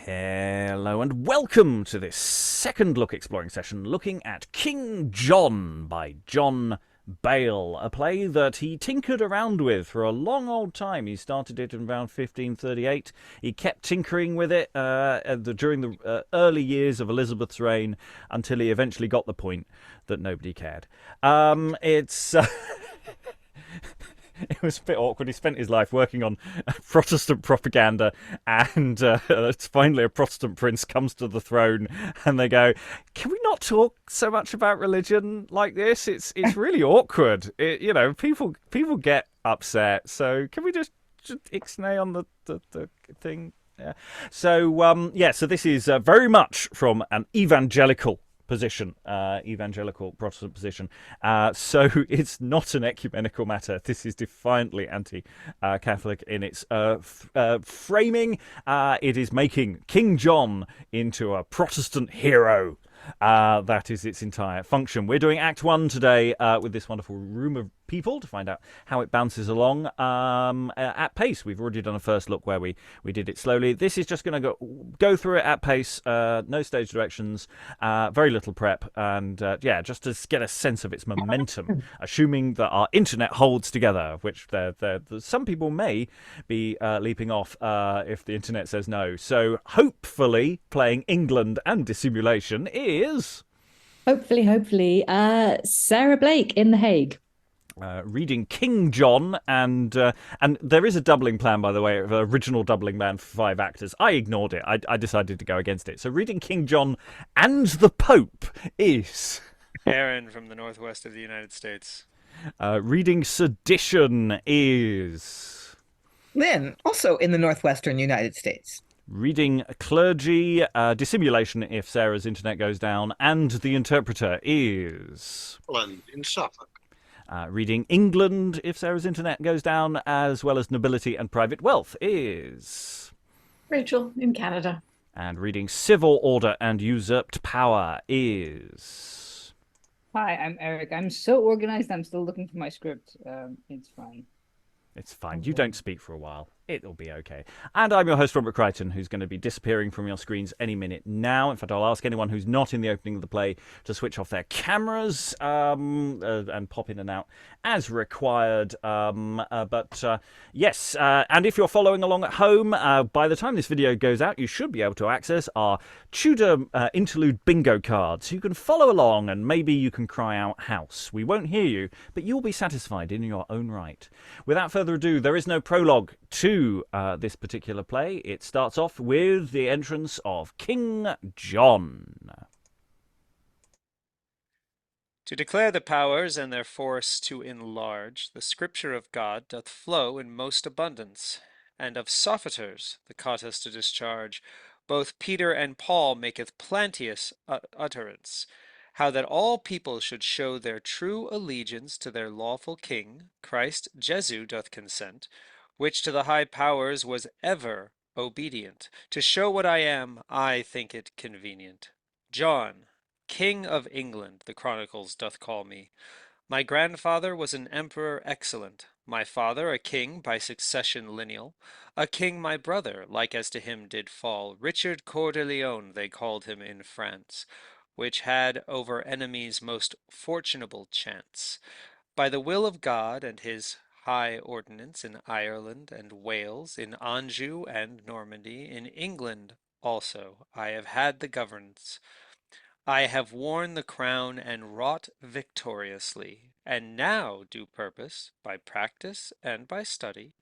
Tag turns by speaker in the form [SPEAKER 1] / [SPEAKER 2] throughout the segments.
[SPEAKER 1] Hello and welcome to this second look exploring session looking at King John by John Bale, a play that he tinkered around with for a long old time. He started it in around 1538. He kept tinkering with it during the early years of Elizabeth's reign until he eventually got the point that nobody cared. It was a bit awkward. He spent his life working on Protestant propaganda, and finally a Protestant prince comes to the throne, and they go, "Can we not talk so much about religion like this? It's really awkward. People get upset. So can we just ixnay on the thing?" Yeah. So this is very much from an evangelical position, evangelical Protestant position. So it's not an ecumenical matter. This is defiantly anti-Catholic in its framing. It is making King John into a Protestant hero. That is its entire function. We're doing Act 1 today with this wonderful room of people to find out how it bounces along at pace. We've already done a first look where we did it slowly. This is just going to go through it at pace, no stage directions, very little prep, and just to get a sense of its momentum, assuming that our internet holds together, which some people may be leaping off if the internet says no. So hopefully playing England and Dissimulation is...
[SPEAKER 2] Hopefully, Sarah Blake in The Hague.
[SPEAKER 1] Reading King John, and there is a doubling plan, by the way, of original doubling plan for 5 actors. I ignored it. I decided to go against it. So reading King John and the Pope is...
[SPEAKER 3] Aaron from the northwest of the United States.
[SPEAKER 1] Reading Sedition is...
[SPEAKER 4] Lynn, also in the northwestern United States.
[SPEAKER 1] Reading Clergy, Dissimulation if Sarah's internet goes down, and The Interpreter is...
[SPEAKER 5] Lynn in Suffolk.
[SPEAKER 1] Reading England if Sarah's internet goes down, as well as Nobility and Private Wealth is...
[SPEAKER 6] Rachel in Canada.
[SPEAKER 1] And reading Civil Order and Usurped Power is...
[SPEAKER 7] Hi, I'm Eric. I'm so organized, I'm still looking for my script. It's fine.
[SPEAKER 1] It's fine. You don't speak for a while. It'll be okay. And I'm your host, Robert Crighton, who's going to be disappearing from your screens any minute now. In fact, I'll ask anyone who's not in the opening of the play to switch off their cameras and pop in and out as required. Yes, and if you're following along at home, by the time this video goes out, you should be able to access our Tudor interlude bingo cards. So you can follow along and maybe you can cry out house. We won't hear you, but you'll be satisfied in your own right. Without further ado, there is no prologue to this particular play. It starts off with the entrance of King John.
[SPEAKER 3] To declare the powers and their force to enlarge, the scripture of God doth flow in most abundance, and of sophiters the cautos to discharge, both Peter and Paul maketh plenteous utterance, how that all people should show their true allegiance to their lawful king, Christ Jesu doth consent, which to the high powers was ever obedient. To show what I am, I think it convenient. John, King of England, the chronicles doth call me. My grandfather was an emperor excellent, my father a king by succession lineal, a king my brother, like as to him did fall, Richard Coeur de Lion they called him in France, which had over enemies most fortunable chance. By the will of God and his high ordinance in Ireland and Wales, in Anjou and Normandy, in England also I have had the governance. I have worn the crown and wrought victoriously, and now do purpose, by practice and by study,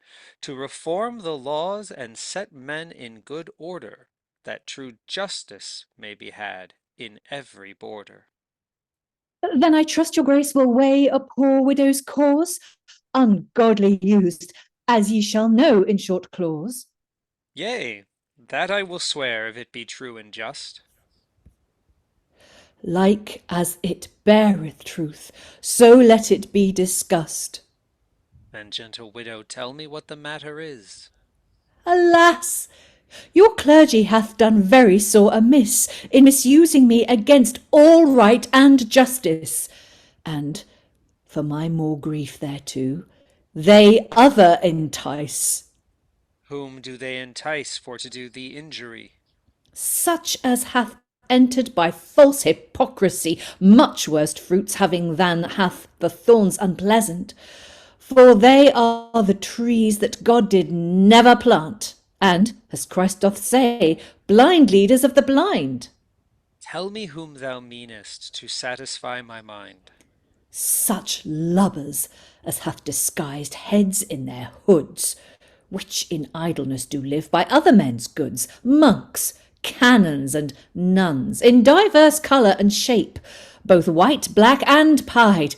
[SPEAKER 3] to reform the laws and set men in good order, that true justice may be had in every border.
[SPEAKER 2] Then I trust your grace will weigh a poor widow's cause, ungodly used, as ye shall know in short clause.
[SPEAKER 3] Yea, that I will swear, if it be true and just.
[SPEAKER 2] Like as it beareth truth, so let it be discussed.
[SPEAKER 3] Then, gentle widow, tell me what the matter is.
[SPEAKER 2] Alas! Your clergy hath done very sore amiss in misusing me against all right and justice, and, for my more grief thereto, they other entice.
[SPEAKER 3] Whom do they entice for to do thee injury?
[SPEAKER 2] such as hath entered by false hypocrisy, much worse fruits having than hath the thorns unpleasant. For they are the trees that God did never plant, and, as Christ doth say, blind leaders of the blind.
[SPEAKER 3] Tell me whom thou meanest, to satisfy my mind.
[SPEAKER 2] Such lubbers as hath disguised heads in their hoods, which in idleness do live by other men's goods, monks, canons, and nuns, in diverse colour and shape, both white, black, and pied.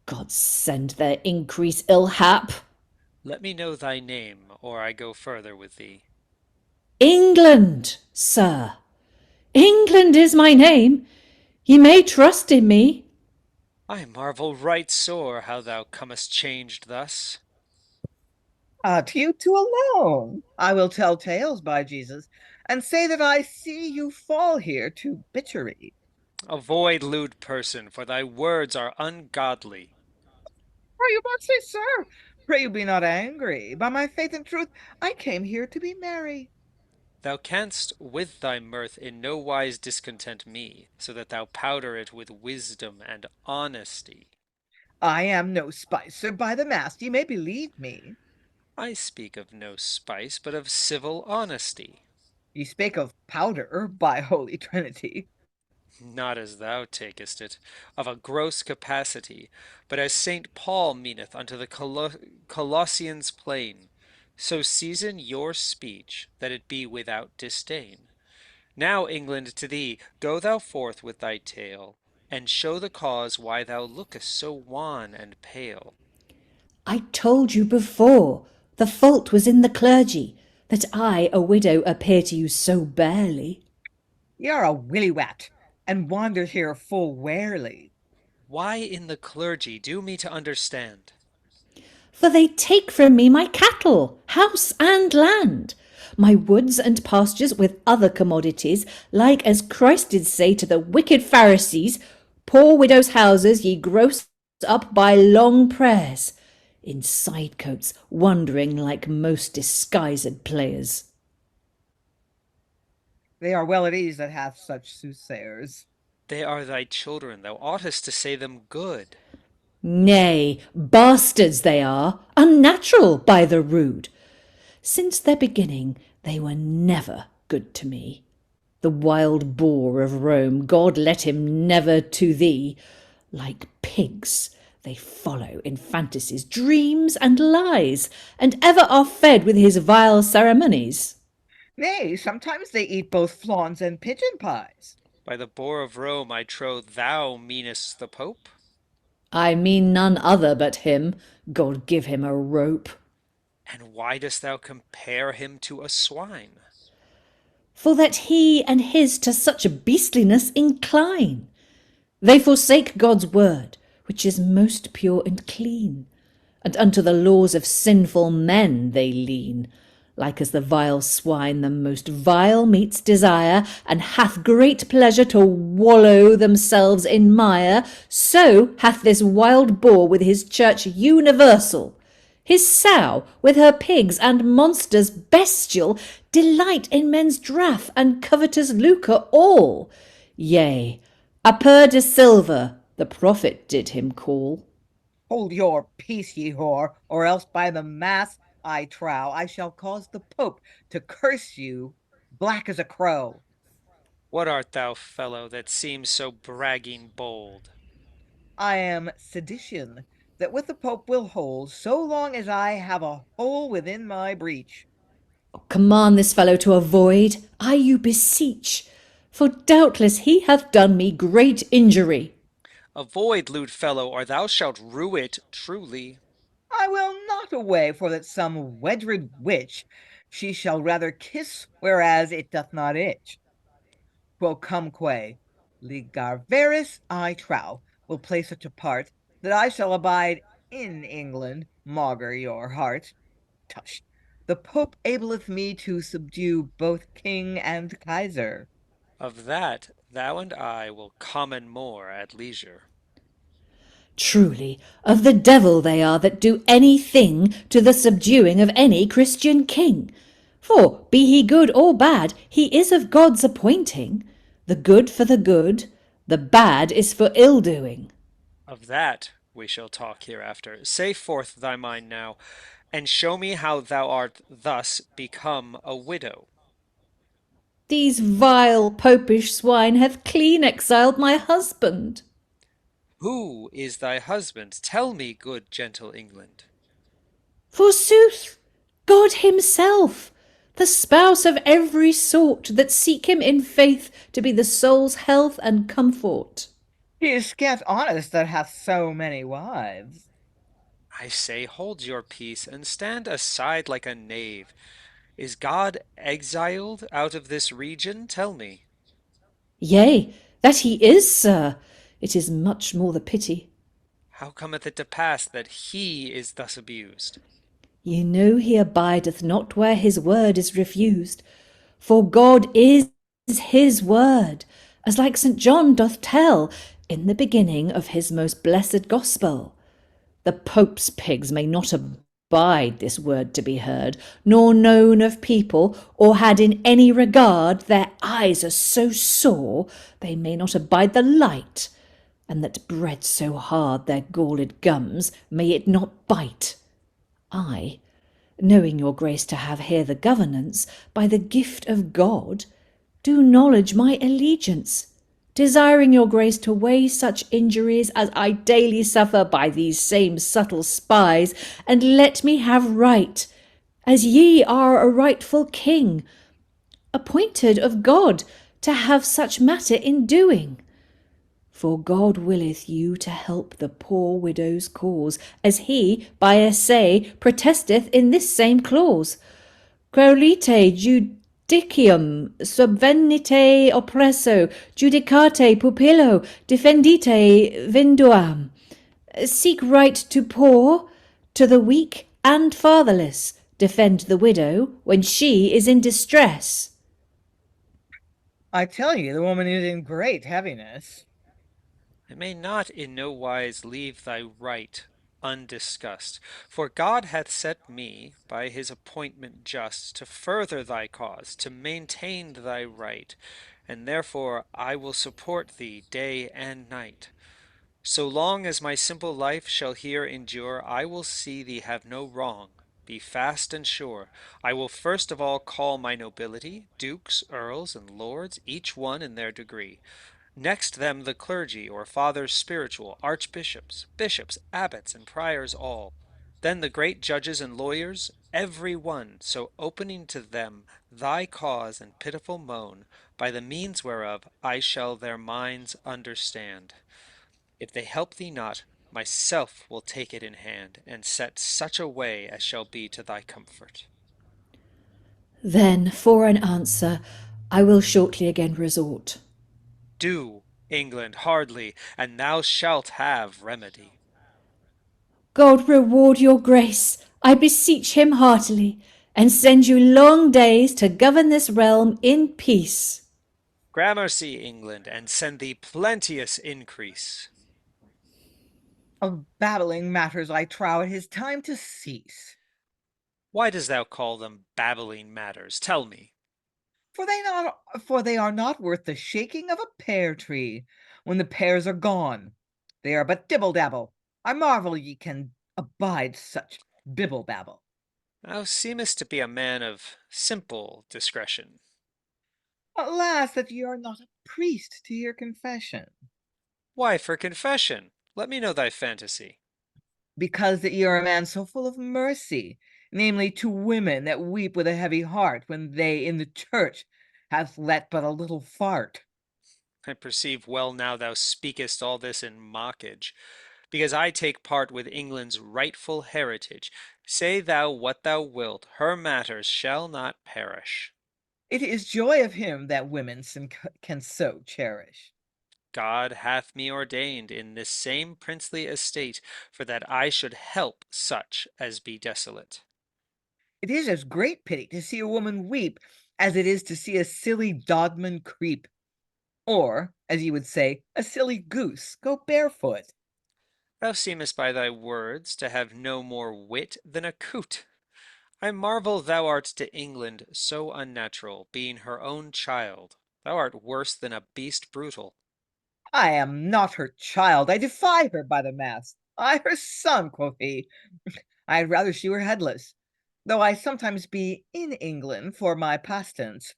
[SPEAKER 2] God send their increase ill hap.
[SPEAKER 3] Let me know thy name, or I go further with thee.
[SPEAKER 2] England, sir. England is my name. Ye may trust in me.
[SPEAKER 3] I marvel right sore how thou comest changed thus.
[SPEAKER 4] To you two alone. I will tell tales, by Jesus, and say that I see you fall here to bitchery.
[SPEAKER 3] Avoid, lewd person, for thy words are ungodly.
[SPEAKER 4] Pray you not say, sir. Pray you be not angry. By my faith and truth, I came here to be merry.
[SPEAKER 3] Thou canst with thy mirth in no wise discontent me, so that thou powder it with wisdom and honesty.
[SPEAKER 4] I am no spicer, by the mass, ye may believe me.
[SPEAKER 3] I speak of no spice, but of civil honesty.
[SPEAKER 4] Ye spake of powder, by Holy Trinity.
[SPEAKER 3] Not as thou takest it, of a gross capacity, but as St. Paul meaneth unto the Colossians plain. So season your speech, that it be without disdain. Now, England, to thee, go thou forth with thy tale, and show the cause why thou lookest so wan and pale.
[SPEAKER 2] I told you before, the fault was in the clergy, that I, a widow, appear to you so barely.
[SPEAKER 4] Ye are a willywat, and wander here full warily.
[SPEAKER 3] Why in the clergy? Do me to understand.
[SPEAKER 2] For they take from me my cattle, house and land, my woods and pastures with other commodities, like as Christ did say to the wicked Pharisees, poor widows' houses ye gross up by long prayers, in sidecoats wandering like most disguised players.
[SPEAKER 4] They are well at ease that hath such soothsayers.
[SPEAKER 3] They are thy children, thou oughtest to say them good.
[SPEAKER 2] Nay, bastards they are, unnatural by the rood. Since their beginning they were never good to me. The wild boar of Rome, God let him never to thee. Like pigs they follow in fantasies, dreams, and lies, and ever are fed with his vile ceremonies.
[SPEAKER 4] Nay, sometimes they eat both flawns and pigeon pies.
[SPEAKER 3] By the boar of Rome, I troth thou meanest the Pope.
[SPEAKER 2] I mean none other but him, God give him a rope.
[SPEAKER 3] And why dost thou compare him to a swine?
[SPEAKER 2] For that he and his to such beastliness incline. They forsake God's word, which is most pure and clean, and unto the laws of sinful men they lean, like as the vile swine the most vile meats desire, and hath great pleasure to wallow themselves in mire, so hath this wild boar with his church universal, his sow with her pigs and monsters bestial, delight in men's draff and covetous lucre all. Yea, a pur de silver the prophet did him call.
[SPEAKER 4] Hold your peace, ye whore, or else by the mass, I trow, I shall cause the Pope to curse you black as a crow.
[SPEAKER 3] What art thou, fellow, that seems so bragging bold?
[SPEAKER 4] I am Sedition, that with the Pope will hold, so long as I have a hole within my breech.
[SPEAKER 2] Command this fellow to avoid, I you beseech, for doubtless he hath done me great injury.
[SPEAKER 3] Avoid, lewd fellow, or thou shalt rue it truly.
[SPEAKER 4] I will not away, for that some wedred witch she shall rather kiss, whereas it doth not itch. Quocumque ligar veris, I trow, will play such a part, that I shall abide in England, maugre your heart. Tush, the Pope ableth me to subdue both king and kaiser.
[SPEAKER 3] Of that thou and I will comment more at leisure.
[SPEAKER 2] Truly, of the devil they are that do any thing to the subduing of any Christian king. For, be he good or bad, he is of God's appointing. The good for the good, the bad is for ill-doing.
[SPEAKER 3] Of that we shall talk hereafter. Say forth thy mind now, and show me how thou art thus become a widow.
[SPEAKER 2] These vile popish swine hath clean exiled my husband.
[SPEAKER 3] Who is thy husband? Tell me, good gentle England.
[SPEAKER 2] Forsooth, God himself, the spouse of every sort that seek him in faith to be the soul's health and comfort.
[SPEAKER 4] He is scant honest that hath so many wives.
[SPEAKER 3] I say, hold your peace, and stand aside like a knave. Is God exiled out of this region? Tell me.
[SPEAKER 2] Yea, that he is, sir. It is much more the pity.
[SPEAKER 3] How cometh it to pass that he is thus abused?
[SPEAKER 2] Ye know he abideth not where his word is refused. For God is his word, as like St. John doth tell, in the beginning of his most blessed gospel. The Pope's pigs may not abide this word to be heard, nor known of people, or had in any regard. Their eyes are so sore, they may not abide the light, and that bread so hard their galled gums, may it not bite. I, knowing your grace to have here the governance, by the gift of God, do knowledge my allegiance, desiring your grace to weigh such injuries as I daily suffer by these same subtle spies, and let me have right, as ye are a rightful king, appointed of God to have such matter in doing. For God willeth you to help the poor widow's cause, as he, by essay, protesteth in this same clause. Quaerite judicium subvenite oppresso, judicate pupillo, defendite vinduam. Seek right to poor, to the weak and fatherless. Defend the widow when she is in distress.
[SPEAKER 4] I tell you, the woman is in great heaviness.
[SPEAKER 3] I may not in no wise leave thy right undiscussed, for God hath set me by his appointment just to further thy cause, to maintain thy right, and therefore I will support thee day and night. So long as my simple life shall here endure, I will see thee have no wrong. Be fast and sure. I will first of all call my nobility, dukes, earls, and lords, each one in their degree. Next them the clergy, or fathers spiritual, archbishops, bishops, abbots, and priors all. Then the great judges and lawyers, every one, so opening to them thy cause and pitiful moan, by the means whereof I shall their minds understand. If they help thee not, myself will take it in hand, and set such a way as shall be to thy comfort.
[SPEAKER 2] Then, for an answer, I will shortly again resort.
[SPEAKER 3] Do, England, hardly, and thou shalt have remedy.
[SPEAKER 2] God reward your grace, I beseech him heartily, and send you long days to govern this realm in peace.
[SPEAKER 3] Gramercy, England, and send thee plenteous increase.
[SPEAKER 4] Of babbling matters I trow it is time to cease.
[SPEAKER 3] Why dost thou call them babbling matters? Tell me.
[SPEAKER 4] For they are not worth the shaking of a pear tree when the pears are gone. They are but dibble-dabble. I marvel ye can abide such bibble-babble.
[SPEAKER 3] Thou seemest to be a man of simple discretion.
[SPEAKER 4] Alas, that ye are not a priest to your confession.
[SPEAKER 3] Why for confession? Let me know thy fantasy.
[SPEAKER 4] Because that ye are a man so full of mercy, namely to women that weep with a heavy heart when they in the church hath let but a little fart.
[SPEAKER 3] I perceive well now thou speakest all this in mockage, because I take part with England's rightful heritage. Say thou what thou wilt, her matters shall not perish.
[SPEAKER 4] It is joy of him that women can so cherish.
[SPEAKER 3] God hath me ordained in this same princely estate, for that I should help such as be desolate.
[SPEAKER 4] It is as great pity to see a woman weep as it is to see a silly dogman creep, or, as you would say, a silly goose go barefoot.
[SPEAKER 3] Thou seemest by thy words to have no more wit than a coot. I marvel thou art to England so unnatural, being her own child. Thou art worse than a beast brutal.
[SPEAKER 4] I am not her child. I defy her by the mass. I her son, quoth he. I'd rather she were headless, though I sometimes be in England for my pastance.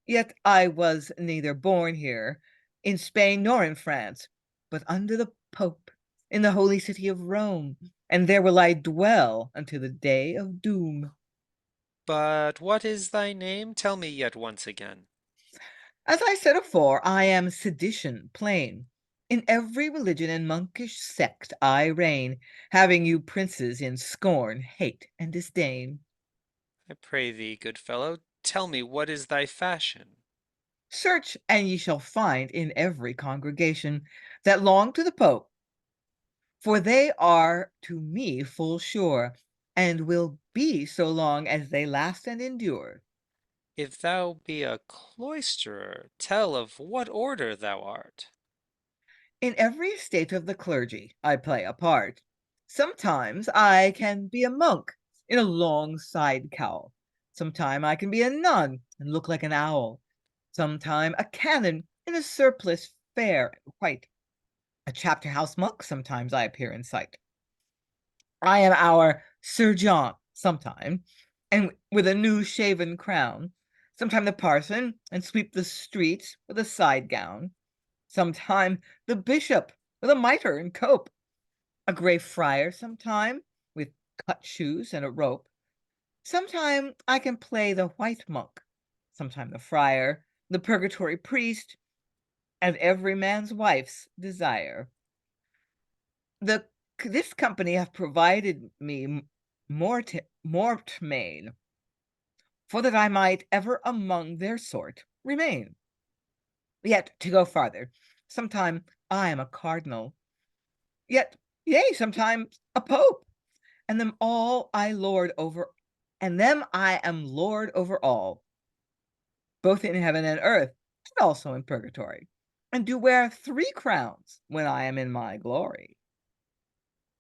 [SPEAKER 4] Yet I was neither born here, in Spain, nor in France, but under the Pope, in the holy city of Rome, and there will I dwell until the day of doom.
[SPEAKER 3] But what is thy name? Tell me yet once again.
[SPEAKER 4] As I said afore, I am Sedition plain. In every religion and monkish sect I reign, having you princes in scorn, hate, and disdain.
[SPEAKER 3] I pray thee, good fellow, tell me what is thy fashion?
[SPEAKER 4] Search, and ye shall find in every congregation that long to the Pope, for they are to me full sure, and will be so long as they last and endure.
[SPEAKER 3] If thou be a cloisterer, tell of what order thou art.
[SPEAKER 4] In every state of the clergy I play a part. Sometimes I can be a monk in a long side cowl. Sometime I can be a nun and look like an owl. Sometime a canon in a surplice fair and white. A chapter house monk sometimes I appear in sight. I am our Sir John sometime, and with a new shaven crown. Sometime the parson, and sweep the streets with a side gown. Sometime the bishop with a mitre and cope. A grey friar sometime with cut shoes and a rope. Sometime I can play the white monk, sometime the friar, the purgatory priest, and every man's wife's desire. This company have provided me mortmain, for that I might ever among their sort remain. Yet to go farther, sometime I am a cardinal, yet yea, sometimes a pope, and them all I lord over, and them I am lord over all, both in heaven and earth, and also in purgatory, and do wear 3 crowns when I am in my glory.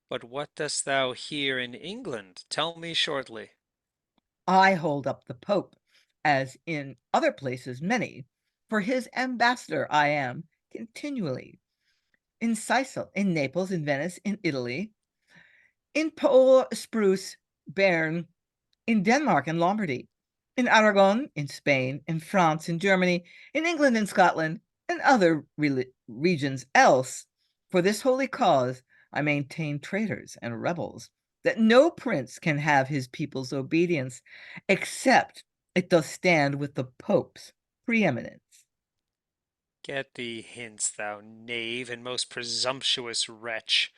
[SPEAKER 3] But what dost thou here in England? Tell me shortly.
[SPEAKER 4] I hold up the Pope, as in other places many, for his ambassador I am continually. In Sicily, in Naples, in Venice, in Italy, in Pole, Spruce, Bern, in Denmark and Lombardy, in Aragon, in Spain, in France, in Germany, in England and Scotland, and other regions else. For this holy cause I maintain traitors and rebels, that no prince can have his people's obedience, except it does stand with the Pope's preeminence.
[SPEAKER 3] Get thee hence, thou knave and most presumptuous wretch,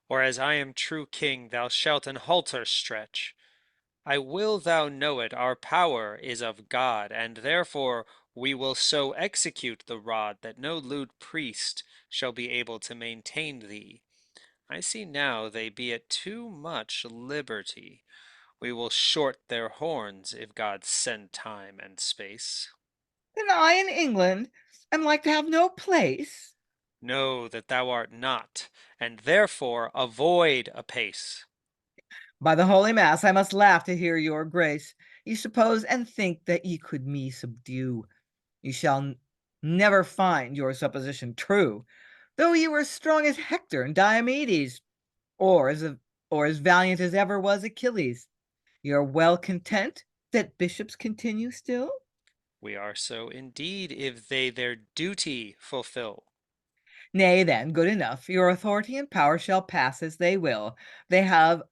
[SPEAKER 3] or as I am true king, thou shalt an halter stretch. I will thou know it, our power is of God, and therefore we will so execute the rod that no lewd priest shall be able to maintain thee. I see now they be at too much liberty. We will short their horns, if God send time and space.
[SPEAKER 4] Then I in England am like to have no place.
[SPEAKER 3] Know that thou art not, and therefore avoid apace.
[SPEAKER 4] By the holy mass, I must laugh to hear your grace. You suppose and think that ye could me subdue. You shall never find your supposition true, though you were strong as Hector and Diomedes, or as valiant as ever was Achilles. You're well content that bishops continue still?
[SPEAKER 3] We are so indeed, if they their duty fulfill.
[SPEAKER 4] Nay, then, good enough. Your authority and power shall pass as they will. They have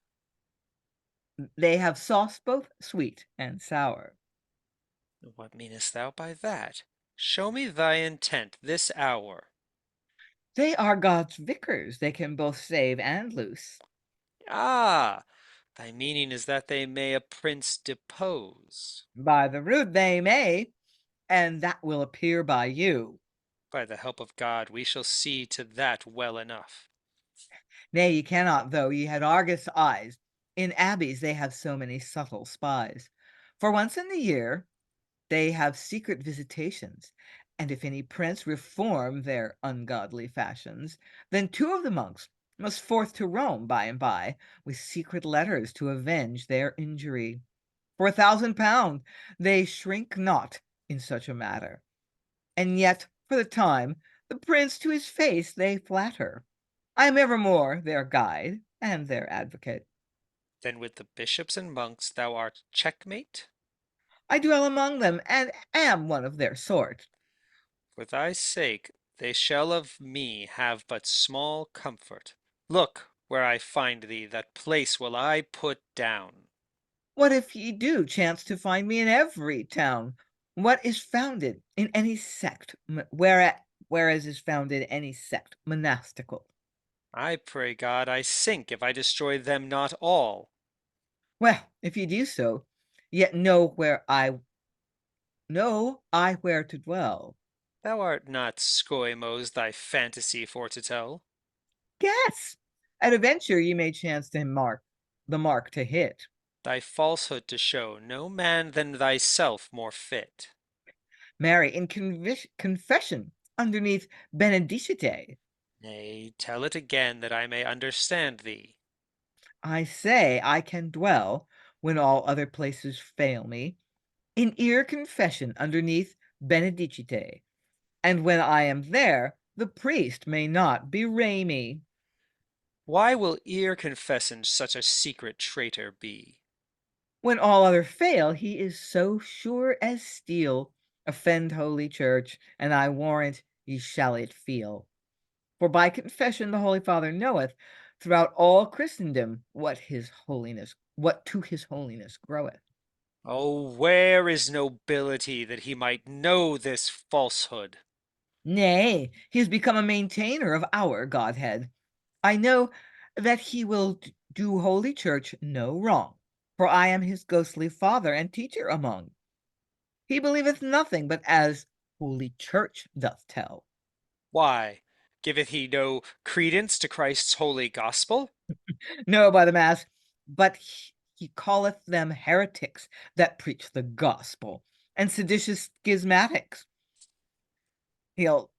[SPEAKER 4] sauce both sweet and sour.
[SPEAKER 3] What meanest thou by that? Show me thy intent this hour.
[SPEAKER 4] They are God's vicars. They can both save and loose.
[SPEAKER 3] Ah, thy meaning is that they may a prince depose.
[SPEAKER 4] By the rood they may, and that will appear by you.
[SPEAKER 3] By the help of God, we shall see to that well enough.
[SPEAKER 4] Nay, ye cannot, though ye had Argus eyes. In abbeys they have so many subtle spies. For once in the year they have secret visitations, and if any prince reform their ungodly fashions, then 2 of the monks must forth to Rome by and by, with secret letters to avenge their injury. For 1,000 pound they shrink not in such a matter. And yet, for the time, the prince to his face they flatter. I am evermore their guide and their advocate.
[SPEAKER 3] Then with the bishops and monks thou art checkmate?
[SPEAKER 4] I dwell among them, and am one of their sort.
[SPEAKER 3] For thy sake they shall of me have but small comfort. Look, where I find thee, that place will I put down.
[SPEAKER 4] What if ye do chance to find me in every town? What is founded in any sect, whereas is founded any sect monastical?
[SPEAKER 3] I pray God I sink if I destroy them not all.
[SPEAKER 4] Well, if ye do so, yet know I where to dwell.
[SPEAKER 3] Thou art not Skoimos thy fantasy for to tell.
[SPEAKER 4] Guess! At a venture ye may chance to the mark to hit.
[SPEAKER 3] Thy falsehood to show no man than thyself more fit.
[SPEAKER 4] Marry, in confession, underneath benedicite,
[SPEAKER 3] Nay, tell it again that I may understand thee.
[SPEAKER 4] I say I can dwell, when all other places fail me, in ear confession underneath benedicite, and when I am there, the priest may not bewray me.
[SPEAKER 3] Why will ear confessing such a secret traitor be?
[SPEAKER 4] When all other fail, he is so sure as steel. Offend holy church, and I warrant ye shall it feel. For by confession the Holy Father knoweth throughout all Christendom what to his holiness groweth.
[SPEAKER 3] Oh, where is nobility that he might know this falsehood?
[SPEAKER 4] Nay, he is become a maintainer of our Godhead. I know that he will do holy church no wrong, for I am his ghostly father and teacher among. He believeth nothing but as holy church doth tell.
[SPEAKER 3] Why, giveth he no credence to Christ's holy gospel?
[SPEAKER 4] No, by the mass, but he calleth them heretics that preach the gospel, and seditious schismatics. He'll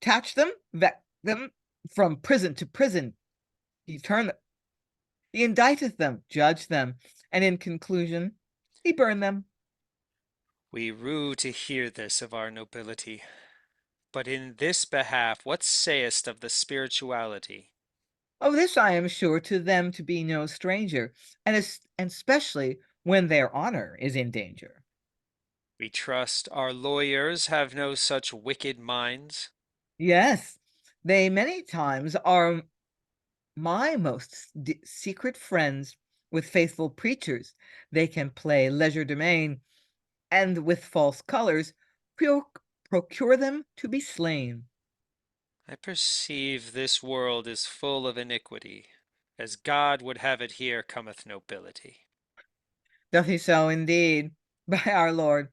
[SPEAKER 4] attach them, vex them from prison to prison. He indicteth them, judge them, and in conclusion, he burn them.
[SPEAKER 3] We rue to hear this of our nobility. But in this behalf, what sayest of the spirituality?
[SPEAKER 4] Of this I am sure to them to be no stranger, and especially when their honor is in danger.
[SPEAKER 3] We trust our lawyers have no such wicked minds.
[SPEAKER 4] Yes, they many times are my most secret friends. With faithful preachers they can play legerdemain, and with false colors procure them to be slain.
[SPEAKER 3] I perceive this world is full of iniquity. As God would have it, here cometh nobility.
[SPEAKER 4] Doth he so indeed? By our Lord,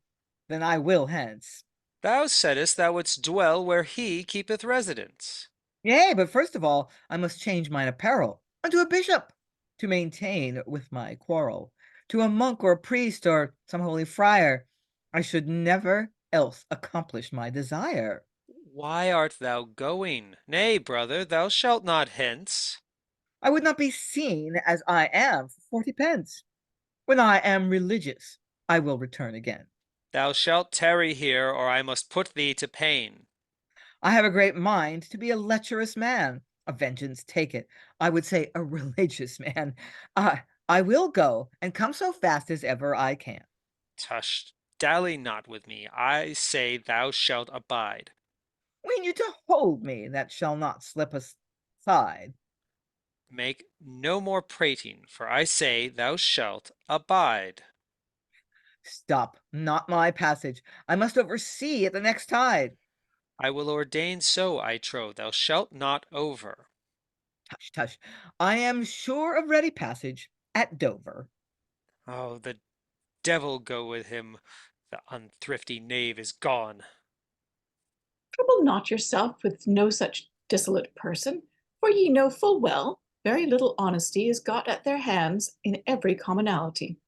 [SPEAKER 4] then I will hence.
[SPEAKER 3] Thou saidst thou wouldst dwell where he keepeth residence.
[SPEAKER 4] Yea, but first of all I must change mine apparel unto a bishop, to maintain with my quarrel. To a monk or a priest or some holy friar I should never else accomplish my desire.
[SPEAKER 3] Why art thou going? Nay, brother, thou shalt not hence.
[SPEAKER 4] I would not be seen as I am for 40 pence. When I am religious, I will return again.
[SPEAKER 3] Thou shalt tarry here, or I must put thee to pain.
[SPEAKER 4] I have a great mind to be a lecherous man. A vengeance take it. I would say a religious man. I will go and come so fast as ever I can.
[SPEAKER 3] Tush, dally not with me. I say thou shalt abide.
[SPEAKER 4] Ween you to hold me that shall not slip aside.
[SPEAKER 3] Make no more prating, for I say thou shalt abide.
[SPEAKER 4] Stop not my passage. I must oversee at the next tide.
[SPEAKER 3] I will ordain so, I trow, thou shalt not over.
[SPEAKER 4] Tush, tush. I am sure of ready passage at Dover.
[SPEAKER 3] Oh, the devil go with him. The unthrifty knave is gone.
[SPEAKER 6] Trouble not yourself with no such dissolute person, for ye know full well very little honesty is got at their hands in every commonalty.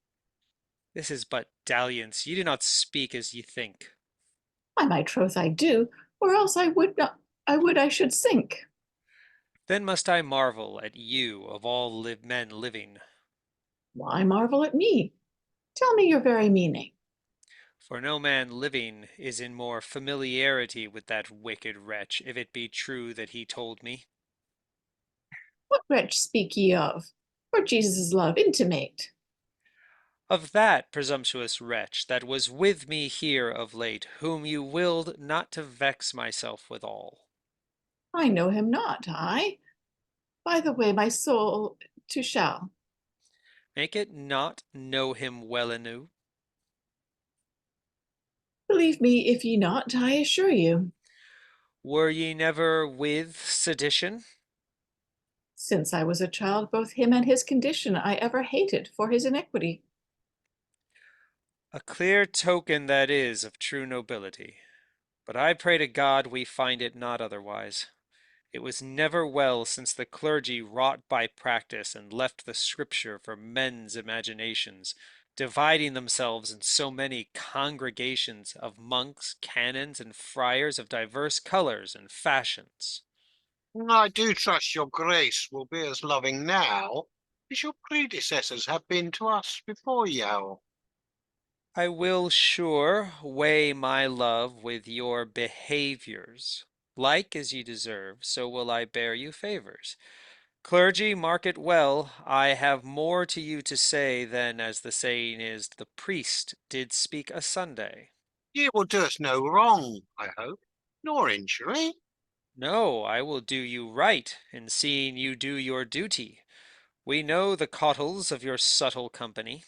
[SPEAKER 3] This is but dalliance. Ye do not speak as ye think.
[SPEAKER 6] By my troth I do, or else I would not. I should sink.
[SPEAKER 3] Then must I marvel at you of all men living.
[SPEAKER 6] Why marvel at me? Tell me your very meaning.
[SPEAKER 3] For no man living is in more familiarity with that wicked wretch, if it be true that he told me.
[SPEAKER 6] What wretch speak ye of? For Jesus' love intimate.
[SPEAKER 3] Of that presumptuous wretch that was with me here of late, whom you willed not to vex myself withal.
[SPEAKER 6] I know him not, I. By the way, my soul to shall.
[SPEAKER 3] Make it not know him well anew.
[SPEAKER 6] Believe me, if ye not, I assure you.
[SPEAKER 3] Were ye never with Sedition?
[SPEAKER 6] Since I was a child, both him and his condition I ever hated for his iniquity.
[SPEAKER 3] A clear token that is of true nobility. But I pray to God we find it not otherwise. It was never well since the clergy wrought by practice and left the scripture for men's imaginations, dividing themselves in so many congregations of monks, canons, and friars of diverse colours and fashions.
[SPEAKER 5] I do trust your grace will be as loving now as your predecessors have been to us before you.
[SPEAKER 3] I will sure weigh my love with your behaviours. Like as ye deserve, so will I bear you favours. Clergy, mark it well, I have more to you to say than, as the saying is, the priest did speak a Sunday.
[SPEAKER 5] Ye will do us no wrong, I hope, nor injury.
[SPEAKER 3] No, I will do you right, in seeing you do your duty. We know the cautels of your subtle company.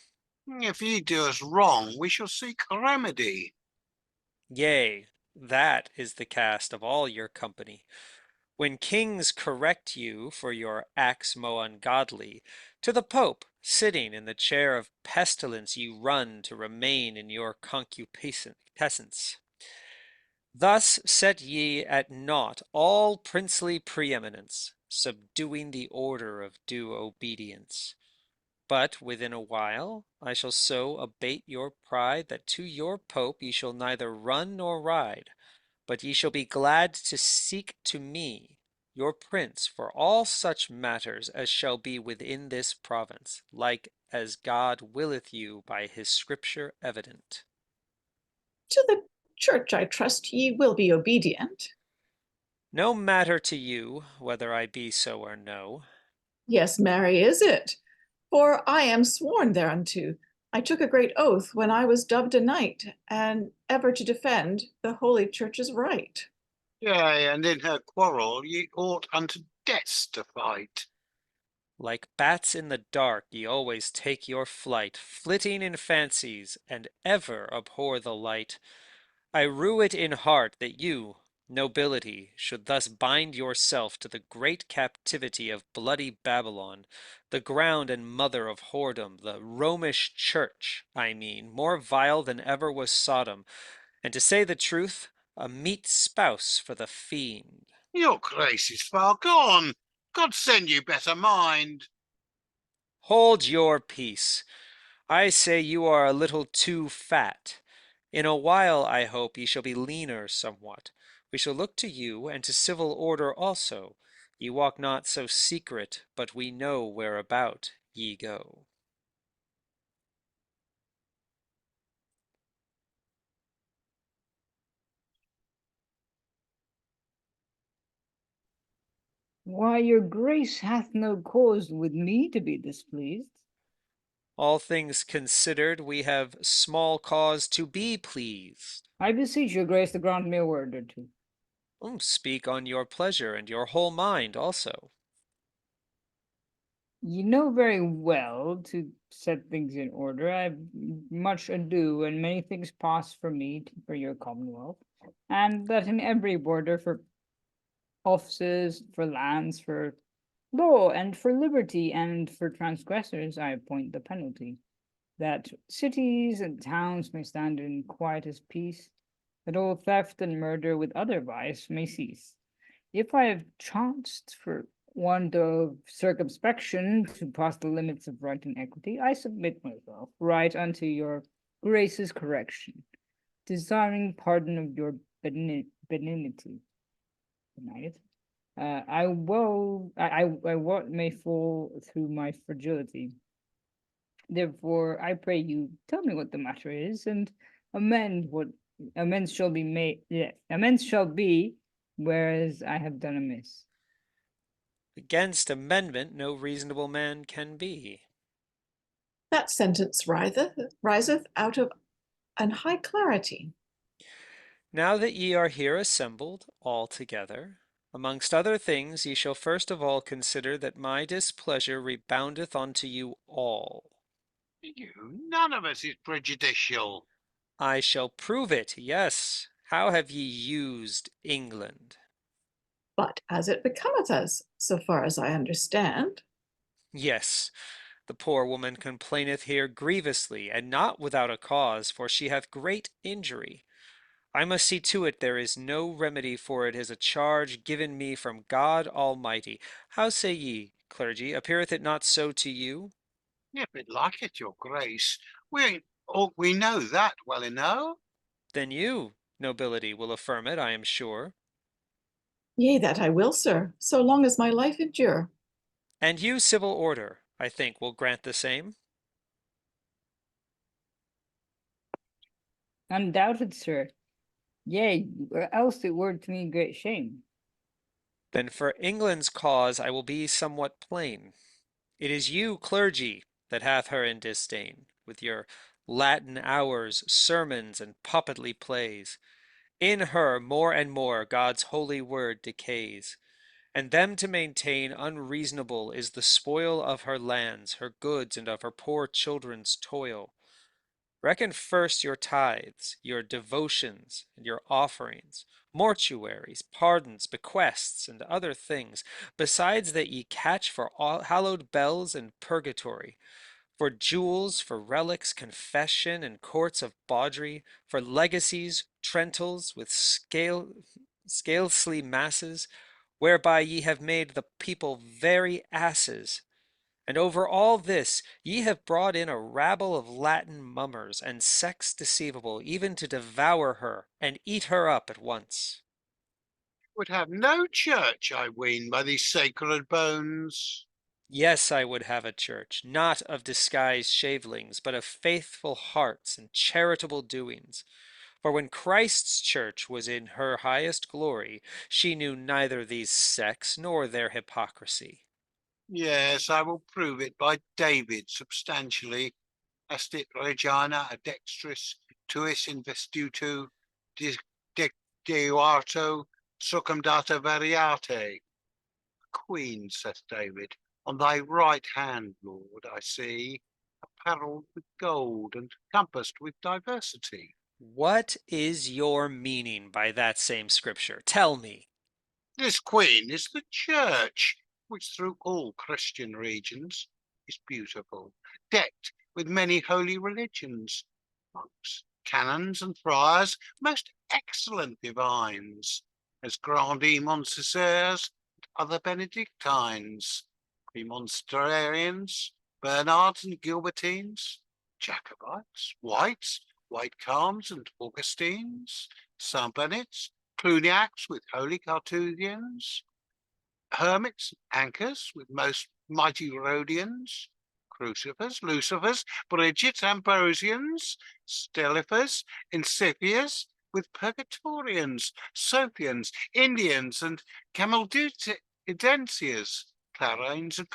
[SPEAKER 5] If ye do us wrong, we shall seek remedy.
[SPEAKER 3] Yea, that is the cast of all your company. When kings correct you for your acts mo ungodly, to the Pope, sitting in the chair of pestilence, ye run to remain in your concupiscence. Thus set ye at naught all princely preeminence, subduing the order of due obedience. But within a while I shall so abate your pride that to your Pope ye shall neither run nor ride, but ye shall be glad to seek to me, your prince, for all such matters as shall be within this province, like as God willeth you by his scripture evident.
[SPEAKER 6] To the church I trust ye will be obedient.
[SPEAKER 3] No matter to you whether I be so or no.
[SPEAKER 6] Yes, marry, is it? For I am sworn thereunto. I took a great oath when I was dubbed a knight, and ever to defend the holy church's right.
[SPEAKER 5] Yea, and in her quarrel ye ought unto deaths to fight.
[SPEAKER 3] Like bats in the dark ye always take your flight, flitting in fancies, and ever abhor the light. I rue it in heart that you, nobility, should thus bind yourself to the great captivity of bloody Babylon, the ground and mother of whoredom, the Romish church, I mean, more vile than ever was Sodom, and to say the truth, a meet spouse for the fiend.
[SPEAKER 5] Your grace is far gone. God send you better mind.
[SPEAKER 3] Hold your peace. I say you are a little too fat. In a while, I hope, ye shall be leaner somewhat. We shall look to you, and to civil order also. Ye walk not so secret, but we know whereabout ye go.
[SPEAKER 7] Why, your grace hath no cause with me to be displeased.
[SPEAKER 3] All things considered, we have small cause to be pleased.
[SPEAKER 7] I beseech your grace to grant me a word or two.
[SPEAKER 3] Speak on your pleasure and your whole mind also.
[SPEAKER 7] You know very well, to set things in order, I have much ado, and many things pass for me for your commonwealth, and that in every border for offices, for lands, for law, and for liberty, and for transgressors I appoint the penalty, that cities and towns may stand in quietest peace, that all theft and murder with other vice may cease. If I have chanced for want of circumspection to pass the limits of right and equity, I submit myself right unto your grace's correction, desiring pardon of your benignity. Benignity? I what may fall through my fragility. Therefore, I pray you tell me what the matter is, and amends shall be made. Yeah, amends shall be, whereas I have done amiss.
[SPEAKER 3] Against amendment no reasonable man can be.
[SPEAKER 6] That sentence riseth out of an high clarity.
[SPEAKER 3] Now that ye are here assembled all together, amongst other things ye shall first of all consider that my displeasure reboundeth unto you all.
[SPEAKER 5] None of us is prejudicial.
[SPEAKER 3] I shall prove it, yes. How have ye used England?
[SPEAKER 6] But as it becometh us, so far as I understand.
[SPEAKER 3] Yes, the poor woman complaineth here grievously, and not without a cause, for she hath great injury. I must see to it there is no remedy, for it is a charge given me from God Almighty. How say ye, clergy? Appeareth it not so to you?
[SPEAKER 5] If it like it, your grace, we know that well enough.
[SPEAKER 3] Then you, nobility, will affirm it, I am sure.
[SPEAKER 6] Yea, that I will, sir, so long as my life endure.
[SPEAKER 3] And you, civil order, I think, will grant the same.
[SPEAKER 7] Undoubted, sir. Yea, or else it were to me great shame.
[SPEAKER 3] Then for England's cause I will be somewhat plain. It is you, clergy, that hath her in disdain, with your Latin hours, sermons, and puppetly plays. In her more and more God's holy word decays, and them to maintain unreasonable is the spoil of her lands, her goods, and of her poor children's toil. Reckon first your tithes, your devotions, and your offerings, mortuaries, pardons, bequests, and other things, besides that ye catch for all hallowed bells and purgatory, for jewels, for relics, confession, and courts of bawdry, for legacies, trentals, with scalesly masses, whereby ye have made the people very asses. And over all this ye have brought in a rabble of Latin mummers and sects deceivable, even to devour her and eat her up at once.
[SPEAKER 5] Would have no church, I ween, by these sacred bones.
[SPEAKER 3] Yes, I would have a church, not of disguised shavelings, but of faithful hearts and charitable doings. For when Christ's church was in her highest glory, she knew neither these sects nor their hypocrisy.
[SPEAKER 5] Yes, I will prove it by David substantially. Estit regina dextris tuis investutu deuarto circumdata variate. Queen, saith David, on thy right hand, Lord, I see, apparelled with gold and compassed with diversity.
[SPEAKER 3] What is your meaning by that same scripture? Tell me.
[SPEAKER 5] This queen is the church, which through all Christian regions is beautiful, decked with many holy religions, monks, canons, and friars, most excellent divines, as grandi Montcesaires and other Benedictines, Premonstrarians, Bernards and Gilbertines, Jacobites, White Calms and Augustines, Saint Bennets, Cluniacs with holy Carthusians, hermits, anchors with most mighty Rhodians, crucifers, lucifers, Bridgets, Ambrosians, Stellifers, Insippius, with Purgatorians, Sophians, Indians, and Camaldudensias, Clarines and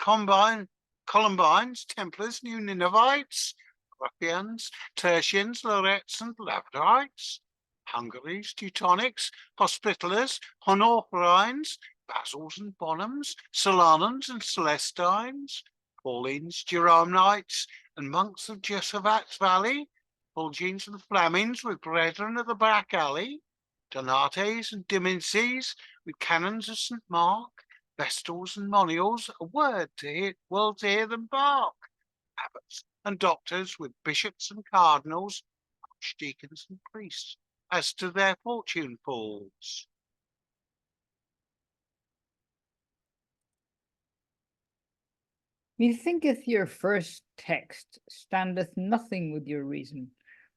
[SPEAKER 5] Columbines, Templars, New Ninevites, Ruffians, Tertians, Lorettes, and Labradorites, Hungaries, Teutonics, Hospitallers, Honorines, Basils and Bonhams, Solanans and Celestines, Paulines, Jeromenites, and monks of Josaphat's Valley, Fulgines and Flamings with brethren of the back alley, Donates and Dimenses with canons of St. Mark, Vestals and Monials, a world to hear them bark, abbots and doctors with bishops and cardinals, archdeacons and priests, as to their fortune falls.
[SPEAKER 7] Methinketh your first text standeth nothing with your reason,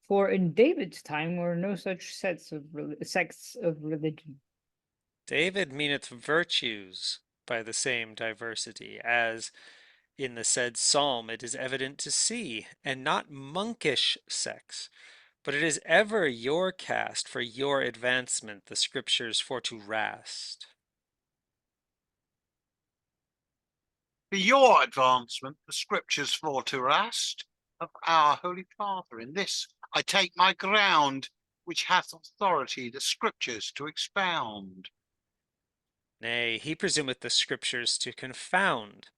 [SPEAKER 7] for in David's time were no such sects of religion.
[SPEAKER 3] David meaneth virtues by the same diversity, as In the said psalm it is evident to see, and not monkish sex, but it is ever your cast for your advancement, the scriptures for to wrast.
[SPEAKER 5] For your advancement, the scriptures for to rest of our Holy Father. In this I take my ground, which hath authority the scriptures to expound.
[SPEAKER 3] Nay, he presumeth the scriptures to confound.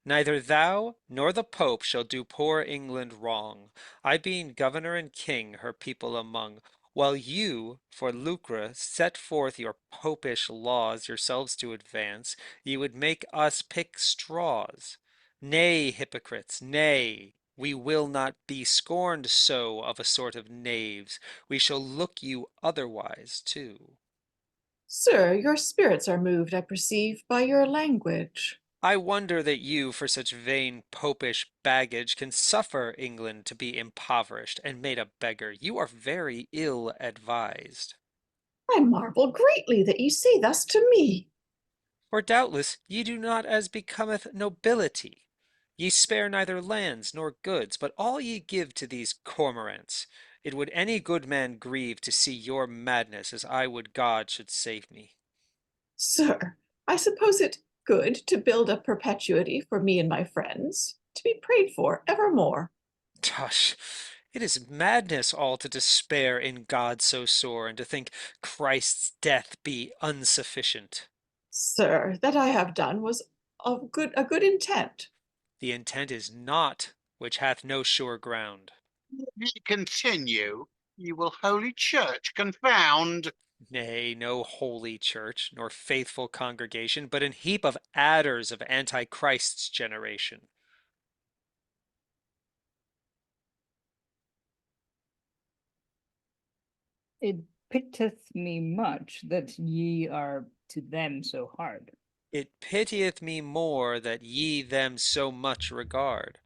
[SPEAKER 3] Neither thou nor the Pope shall do poor England wrong, I being governor and king her people among, while you, for lucre, set forth your popish laws yourselves to advance, ye would make us pick straws. Nay, hypocrites, nay, we will not be scorned so of a sort of knaves, we shall look you otherwise too.
[SPEAKER 6] Sir, your spirits are moved, I perceive, by your language.
[SPEAKER 3] I wonder that you, for such vain popish baggage, can suffer England to be impoverished and made a beggar. You are very ill advised.
[SPEAKER 6] I marvel greatly that you say thus to me.
[SPEAKER 3] For doubtless ye do not as becometh nobility. Ye spare neither lands nor goods, but all ye give to these cormorants. It would any good man grieve to see your madness, as I would God should save me.
[SPEAKER 6] Sir, I suppose it good to build a perpetuity for me and my friends, to be prayed for evermore.
[SPEAKER 3] Tush! It is madness all to despair in God so sore, and to think Christ's death be unsufficient.
[SPEAKER 6] Sir, that I have done was of a good intent.
[SPEAKER 3] The intent is naught which hath no sure ground.
[SPEAKER 5] If ye continue, ye will Holy Church confound.
[SPEAKER 3] Nay, no holy church, nor faithful congregation, but an heap of adders of Antichrist's generation.
[SPEAKER 7] It piteth me much that ye are to them so hard.
[SPEAKER 3] It pitieth me more that ye them so much regard.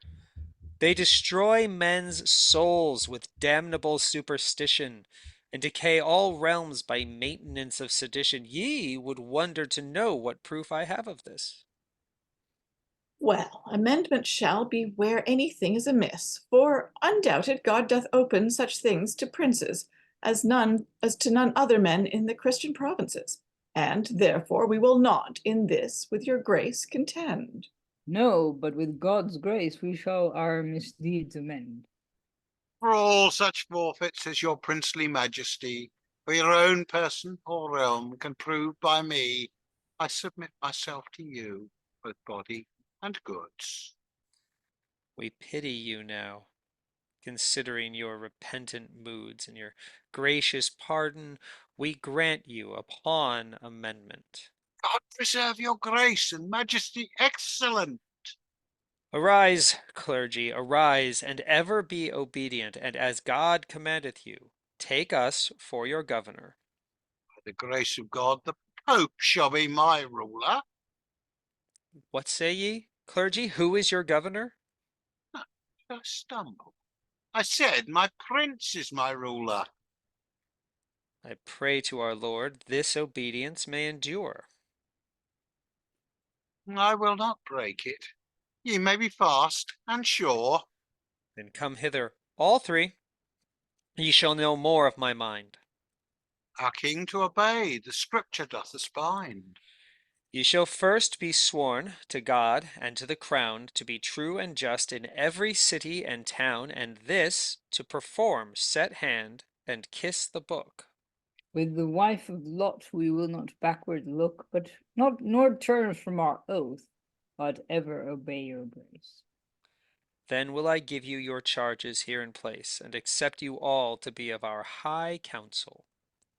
[SPEAKER 3] They destroy men's souls with damnable superstition, and decay all realms by maintenance of sedition. Ye would wonder to know what proof I have of this.
[SPEAKER 6] Well, amendment shall be where anything is amiss, for undoubted God doth open such things to princes as to none other men in the Christian provinces, and therefore we will not in this with your grace contend.
[SPEAKER 7] No, but with God's grace we shall our misdeeds amend.
[SPEAKER 5] For all such forfeits as your princely majesty, for your own person or realm, can prove by me, I submit myself to you, both body and goods.
[SPEAKER 3] We pity you now, considering your repentant moods and your gracious pardon, we grant you upon amendment.
[SPEAKER 5] God preserve your grace and majesty excellent.
[SPEAKER 3] Arise, clergy, arise, and ever be obedient, and as God commandeth you, take us for your governor.
[SPEAKER 5] By the grace of God, the Pope shall be my ruler.
[SPEAKER 3] What say ye, clergy? Who is your governor?
[SPEAKER 5] I stumble. I said, my prince is my ruler.
[SPEAKER 3] I pray to our Lord this obedience may endure.
[SPEAKER 5] I will not break it. Ye may be fast and sure.
[SPEAKER 3] Then come hither, all three. Ye shall know more of my mind.
[SPEAKER 5] Our king to obey, the scripture doth us bind.
[SPEAKER 3] Ye shall first be sworn to God and to the crown to be true and just in every city and town, and this to perform set hand and kiss the book.
[SPEAKER 7] With the wife of Lot we will not backward look, but not nor turn from our oath, but ever obey your grace.
[SPEAKER 3] Then will I give you your charges here in place, and accept you all to be of our high council.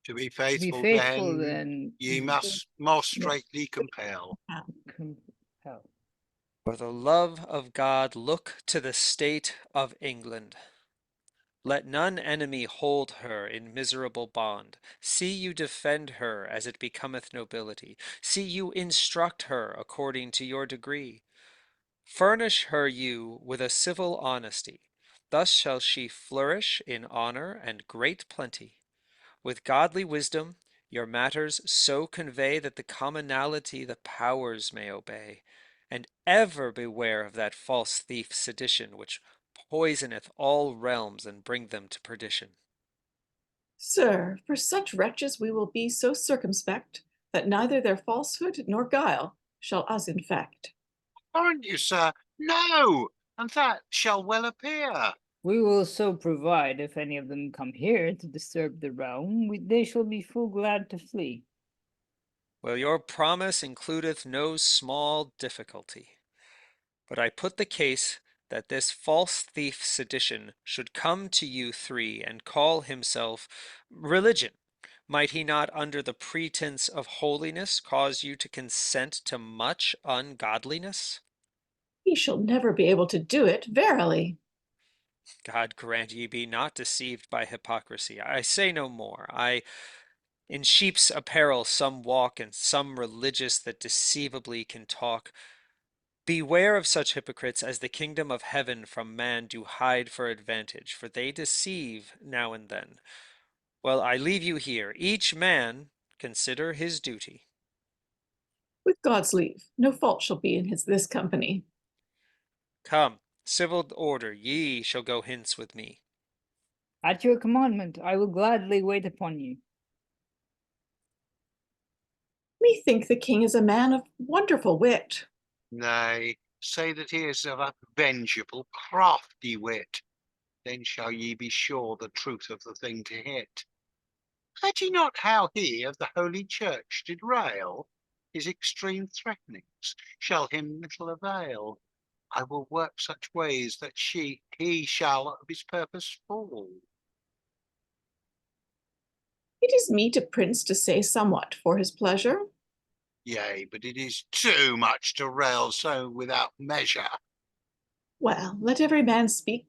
[SPEAKER 5] To be
[SPEAKER 7] Be
[SPEAKER 5] faithful,
[SPEAKER 7] faithful
[SPEAKER 5] then,
[SPEAKER 7] then,
[SPEAKER 5] ye must most straitly compel.
[SPEAKER 7] compel.
[SPEAKER 3] For the love of God, look to the state of England. Let none enemy hold her in miserable bond. See you defend her as it becometh nobility. See you instruct her according to your degree. Furnish her you with a civil honesty. Thus shall she flourish in honor and great plenty. With godly wisdom, your matters so convey that the commonalty the powers may obey, and ever beware of that false thief Sedition, which poisoneth all realms and bring them to perdition.
[SPEAKER 6] Sir, for such wretches we will be so circumspect that neither their falsehood nor guile shall us infect.
[SPEAKER 5] Aren't you, sir? No, and that shall well appear.
[SPEAKER 7] We will so provide, if any of them come here to disturb the realm, they shall be full glad to flee.
[SPEAKER 3] Well, your promise includeth no small difficulty. But I put the case that this false thief Sedition should come to you three and call himself religion. Might he not, under the pretense of holiness, cause you to consent to much ungodliness?
[SPEAKER 6] He shall never be able to do it, verily.
[SPEAKER 3] God grant ye be not deceived by hypocrisy. I say no more. In sheep's apparel some walk, and some religious that deceivably can talk. Beware of such hypocrites, as the kingdom of heaven from man do hide for advantage, for they deceive now and then. Well, I leave you here. Each man consider his duty.
[SPEAKER 6] With God's leave, no fault shall be in this company.
[SPEAKER 3] Come, civil order, ye shall go hence with me.
[SPEAKER 7] At your commandment, I will gladly wait upon you.
[SPEAKER 6] Methinks the king is a man of wonderful wit.
[SPEAKER 5] Nay, say that he is of a vengeable, crafty wit. Then shall ye be sure the truth of the thing to hit. Heard ye not how he of the holy church did rail? His extreme threatenings shall him little avail. I will work such ways that he shall of his purpose fall.
[SPEAKER 6] It is meet a prince to say somewhat for his pleasure.
[SPEAKER 5] Yea, but it is too much to rail so without measure.
[SPEAKER 6] Well, let every man speak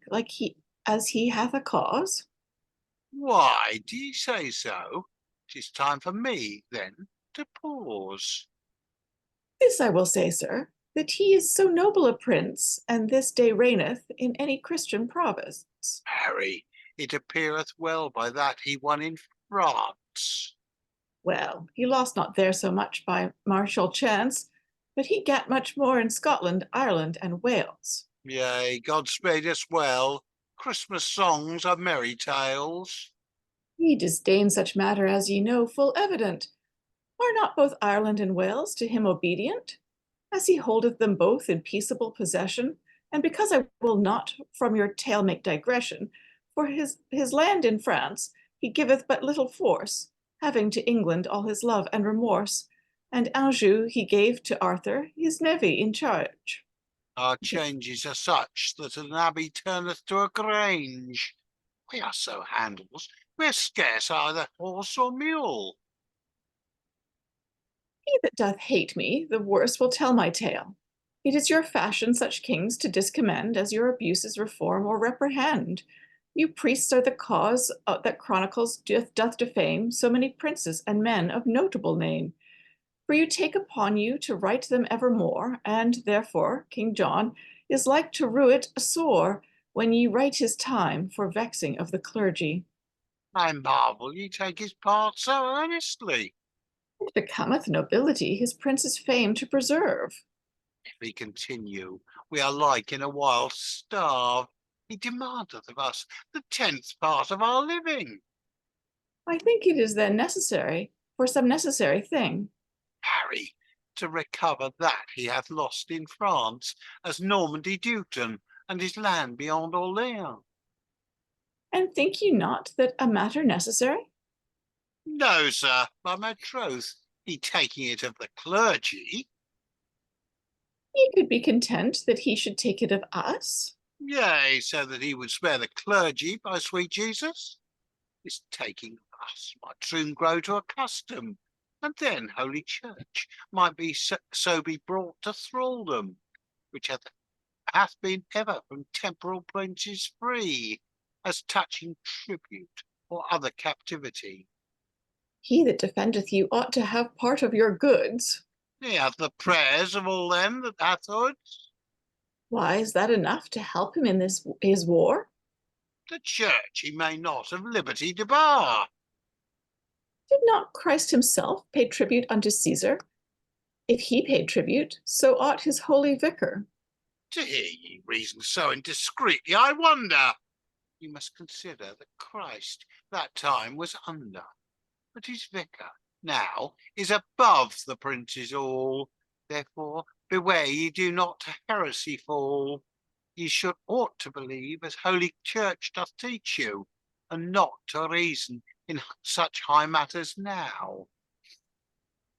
[SPEAKER 6] as he hath a cause.
[SPEAKER 5] Why do ye say so? 'Tis time for me, then, to pause.
[SPEAKER 6] This I will say, sir, that he is so noble a prince, and this day reigneth in any Christian province.
[SPEAKER 5] Harry, it appeareth well by that he won in France.
[SPEAKER 6] Well, he lost not there so much by martial chance, but he gat much more in Scotland, Ireland, and Wales.
[SPEAKER 5] Yea, God sped us well. Christmas songs are merry tales.
[SPEAKER 6] He disdains such matter, as ye know, full evident. Are not both Ireland and Wales to him obedient? As he holdeth them both in peaceable possession, and because I will not from your tale make digression, for his land in France he giveth but little force, having to England all his love and remorse, and Anjou he gave to Arthur, his nevy, in charge.
[SPEAKER 5] Our changes are such that an abbey turneth to a grange. We are so handles, we're scarce either horse or mule.
[SPEAKER 6] He that doth hate me, the worse will tell my tale. It is your fashion such kings to discommend, as your abuses reform or reprehend. You priests are the cause that chronicles doth defame so many princes and men of notable name. For you take upon you to write them evermore, and therefore King John is like to rue it sore, when ye write his time for vexing of the clergy.
[SPEAKER 5] I marvel ye take his part so earnestly.
[SPEAKER 6] It becometh nobility his prince's fame to preserve.
[SPEAKER 5] If we continue, we are like in a while starve. He demandeth of us the 10th part of our living.
[SPEAKER 6] I think it is then necessary, for some necessary thing.
[SPEAKER 5] Harry, to recover that he hath lost in France, as Normandy dukedom, and his land beyond Orleans.
[SPEAKER 6] And think ye not that a matter necessary?
[SPEAKER 5] No, sir, by my troth, he taking it of the clergy.
[SPEAKER 6] Ye could be content that he should take it of us.
[SPEAKER 5] Yea, so that he would spare the clergy, by sweet Jesus. This taking of us might soon grow to a custom, and then Holy Church might be so be brought to thraldom, which hath been ever from temporal princes free, as touching tribute or other captivity.
[SPEAKER 6] He that defendeth you ought to have part of your goods.
[SPEAKER 5] He hath the prayers of all them that hath hoods.
[SPEAKER 6] Why, is that enough to help him in his war?
[SPEAKER 5] The church he may not of liberty debar.
[SPEAKER 6] Did not Christ himself pay tribute unto Caesar? If he paid tribute, so ought his holy vicar.
[SPEAKER 5] To hear ye reason so indiscreetly, I wonder. You must consider that Christ that time was under, but his vicar now is above the princes all. Therefore beware ye do not to heresy fall. Ye should ought to believe as Holy Church doth teach you, and not to reason in such high matters now.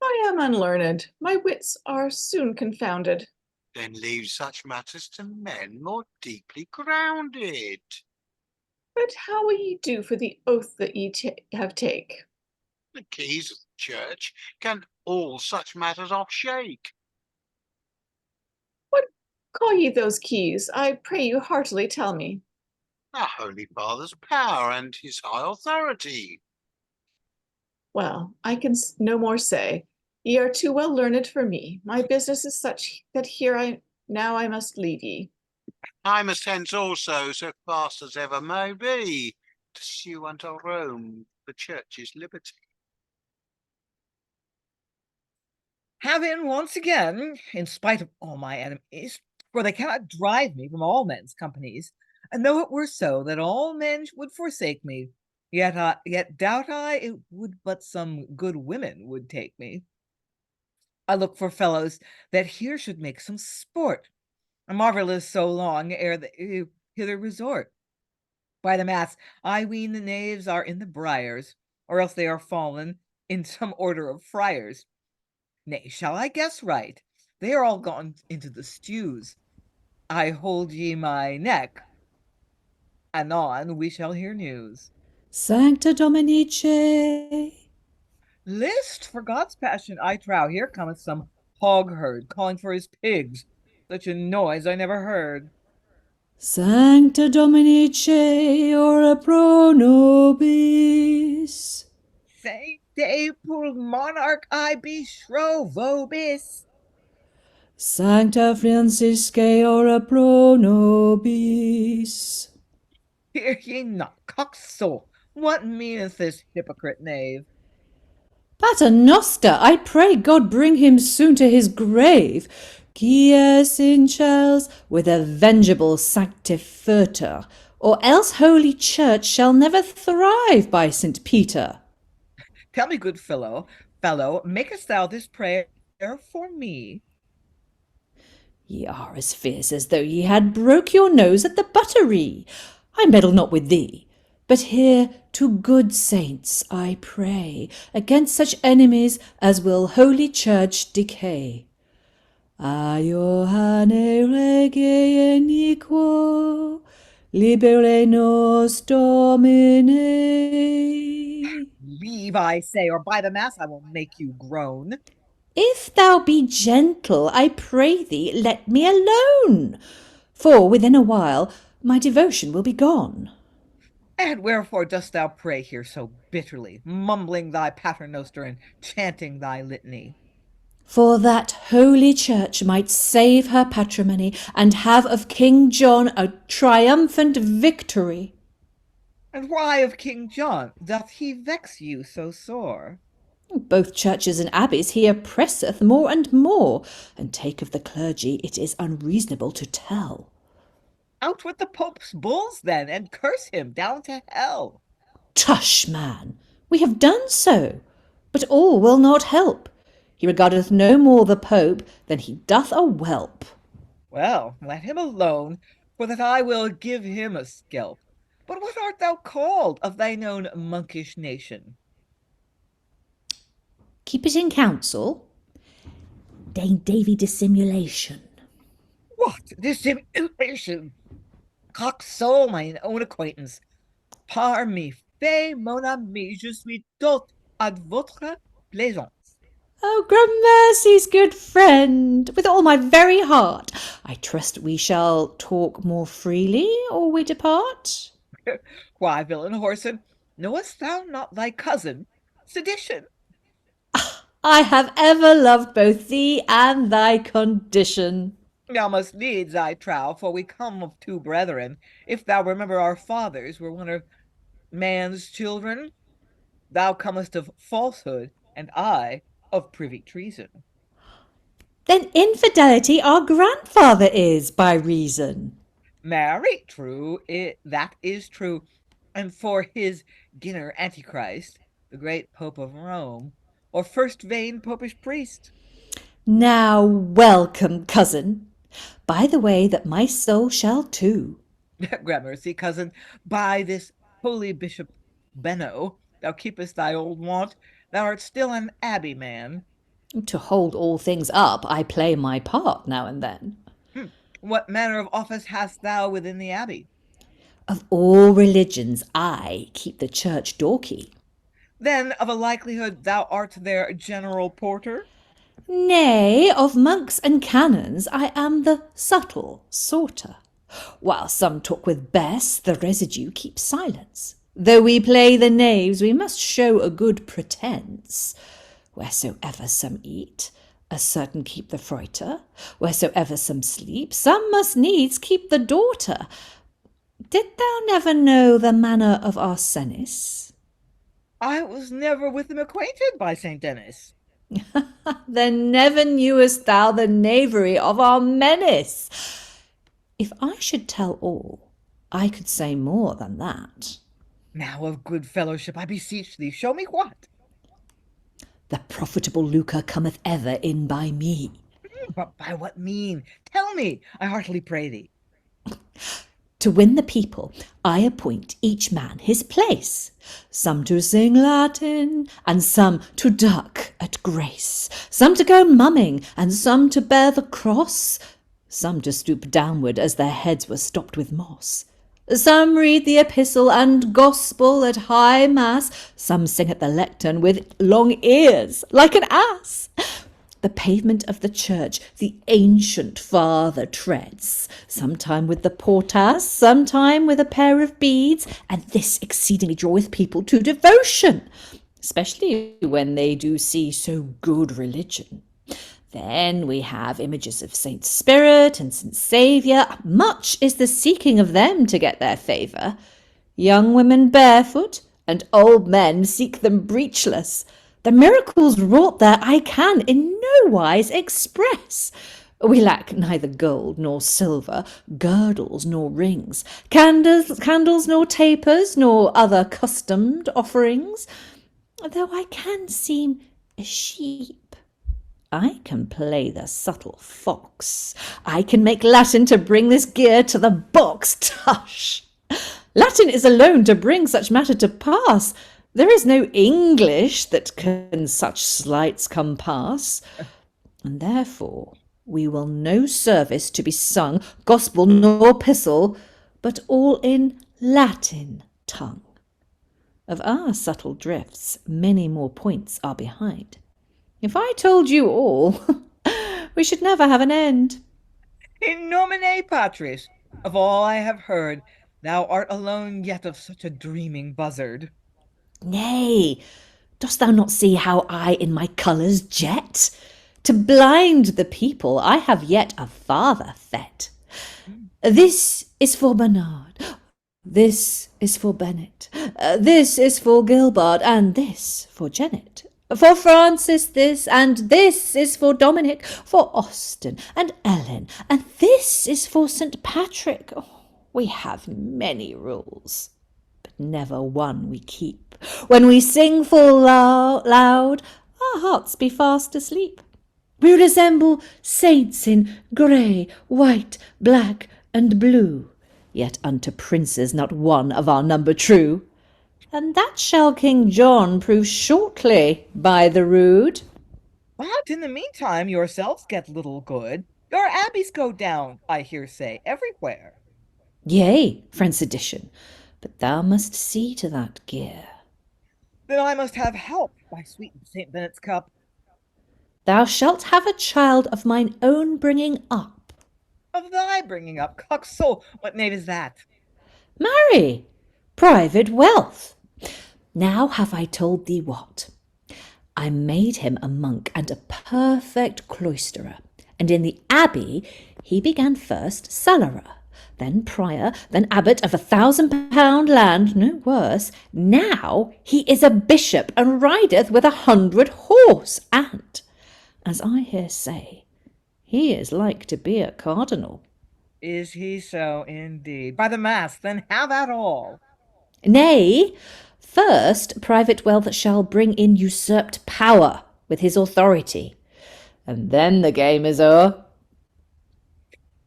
[SPEAKER 6] I am unlearned, my wits are soon confounded.
[SPEAKER 5] Then leave such matters to men more deeply grounded.
[SPEAKER 6] But how will ye do for the oath that ye have take?
[SPEAKER 5] The keys of the church can all such matters off shake.
[SPEAKER 6] What call ye those keys? I pray you heartily tell me.
[SPEAKER 5] Our Holy Father's power and his high authority.
[SPEAKER 6] Well, I can no more say. Ye are too well learned for me. My business is such that here I must leave ye.
[SPEAKER 5] I must hence also, so fast as ever may be, to sue unto Rome the church's liberty.
[SPEAKER 4] Having once again, in spite of all my enemies, for they cannot drive me from all men's companies, and though it were so that all men would forsake me, yet doubt I it would but some good women would take me. I look for fellows that here should make some sport, marvellous so long ere the hither resort. By the mass, I ween the knaves are in the briars, or else they are fallen in some order of friars. Nay, shall I guess right? They are all gone into the stews. I hold ye my neck. Anon we shall hear news.
[SPEAKER 2] Sancta Dominice.
[SPEAKER 4] List, for God's passion, I trow, here cometh some hog herd calling for his pigs. Such a noise I never heard.
[SPEAKER 2] Sancta Dominice, ora pro nobis.
[SPEAKER 4] Sancte pul monarch I beshrow vobis.
[SPEAKER 2] Sancta Franciscae, ora pro nobis.
[SPEAKER 4] Hear ye not, coxsole? What meaneth this hypocrite knave?
[SPEAKER 2] Pater Noster, I pray God bring him soon to his grave. Quies in Chels with a vengeable sanctiferter, or else Holy Church shall never thrive by St. Peter.
[SPEAKER 4] Tell me, good fellow, makest thou this prayer for me?
[SPEAKER 2] Ye are as fierce as though ye had broke your nose at the buttery. I meddle not with thee, but here to good saints I pray, against such enemies as will Holy Church decay. A Johanne rege iniquo, libere nos Domine.
[SPEAKER 4] Leave, I say, or by the mass I will make you groan.
[SPEAKER 2] If thou be gentle, I pray thee, let me alone, for within a while my devotion will be gone.
[SPEAKER 4] And wherefore dost thou pray here so bitterly, mumbling thy paternoster and chanting thy litany?
[SPEAKER 2] For that Holy Church might save her patrimony and have of King John a triumphant victory.
[SPEAKER 4] And why of King John doth he vex you so sore?
[SPEAKER 2] Both churches and abbeys he oppresseth more and more, and take of the clergy it is unreasonable to tell.
[SPEAKER 4] Out with the Pope's bulls, then, and curse him down to hell.
[SPEAKER 2] Tush, man, we have done so, but all will not help. He regardeth no more the Pope than he doth a whelp.
[SPEAKER 4] Well, let him alone, for that I will give him a skelp. But what art thou called of thine own monkish nation?
[SPEAKER 2] Keep it in council. Dame Davy Dissimulation.
[SPEAKER 4] What? Dissimulation? Coxsole, mine own acquaintance. Par mi fait, mon ami, je suis tout ad votre plaisance.
[SPEAKER 2] Oh, gramercy's good friend, with all my very heart. I trust we shall talk more freely, or we depart.
[SPEAKER 4] Why, villain Whoreson, knowest thou not thy cousin, Sedition?
[SPEAKER 2] I have ever loved both thee and thy condition.
[SPEAKER 4] Thou must needs, I trow, for we come of two brethren. If thou remember our fathers were one of man's children, thou comest of falsehood, and I of privy treason.
[SPEAKER 2] Then infidelity our grandfather is, by reason.
[SPEAKER 4] Marry, true, that is true. And for his ginner Antichrist, the great Pope of Rome, or first vain popish priest.
[SPEAKER 2] Now welcome, cousin. By the way that my soul shall too.
[SPEAKER 4] Gramercy, cousin, by this holy Bishop Benno, thou keepest thy old wont, thou art still an abbey man.
[SPEAKER 2] To hold all things up, I play my part now and then.
[SPEAKER 4] What manner of office hast thou within the abbey?
[SPEAKER 2] Of all religions, I keep the church door-key.
[SPEAKER 4] Then of a likelihood thou art their general porter?
[SPEAKER 2] Nay, of monks and canons I am the subtle sorter. While some talk with Bess, the residue keeps silence. Though we play the knaves, we must show a good pretence. Wheresoever some eat, a certain keep the Freitas. Wheresoever some sleep, some must needs keep the daughter. Did thou never know the manner of our Senis?
[SPEAKER 4] I was never with them acquainted, by St. Denis.
[SPEAKER 2] Then never knewest thou the knavery of our menace. If I should tell all, I could say more than that.
[SPEAKER 4] Now of good fellowship, I beseech thee, show me what?
[SPEAKER 2] The profitable lucre cometh ever in by me.
[SPEAKER 4] But by what mean? Tell me, I heartily pray thee.
[SPEAKER 2] To win the people, I appoint each man his place, some to sing Latin, and some to duck at grace, some to go mumming, and some to bear the cross, some to stoop downward as their heads were stopped with moss. Some read the epistle and gospel at high mass, some sing at the lectern with long ears, like an ass. The pavement of the church the ancient father treads, sometime with the portas, sometime with a pair of beads, and this exceedingly draweth people to devotion, especially when they do see so good religion. Then we have images of Saint Spirit and Saint Saviour. Much is the seeking of them to get their favour. Young women barefoot, and old men seek them breechless. The miracles wrought there I can in no wise express. We lack neither gold nor silver, girdles nor rings, candles nor tapers, nor other customed offerings. Though I can seem a sheep, I can play the subtle fox. I can make Latin to bring this gear to the box. Tush! Latin is alone to bring such matter to pass. There is no English that can such sleights compass. And therefore we will no service to be sung, gospel nor epistle, but all in Latin tongue. Of our subtle drifts, many more points are behind. If I told you all, we should never have an end.
[SPEAKER 4] In nomine Patris, of all I have heard, thou art alone yet of such a dreaming buzzard.
[SPEAKER 2] Nay, dost thou not see how I in my colours jet? To blind the people I have yet a father fed. This is for Bernard, this is for Bennet, this is for Gilbert, and this for Janet. For Francis this, and this is for Dominic, for Austin and Ellen, and this is for St. Patrick. Oh, we have many rules, but never one we keep. When we sing full loud, our hearts be fast asleep. We resemble saints in grey, white, black, and blue, yet unto princes not one of our number true. And that shall King John prove shortly by the rood.
[SPEAKER 4] But in the meantime yourselves get little good. Your abbeys go down, I hear say, everywhere.
[SPEAKER 2] Yea, friend Sedition, but thou must see to that gear.
[SPEAKER 4] Then I must have help, by sweet St. Benet's cup.
[SPEAKER 2] Thou shalt have a child of mine own bringing up.
[SPEAKER 4] Of thy bringing up, cock's soul, what knave is that?
[SPEAKER 2] Marry, private wealth. Now have I told thee what? I made him a monk and a perfect cloisterer, and in the abbey he began first cellarer, then prior, then abbot of 1,000 land, no worse. Now he is a bishop, and rideth with 100 horse, and, as I hear say, He is like to be a cardinal.
[SPEAKER 4] Is he so indeed? By the mass, then have at all.
[SPEAKER 2] Nay, first private wealth shall bring in usurped power with his authority, and then the game is o'er.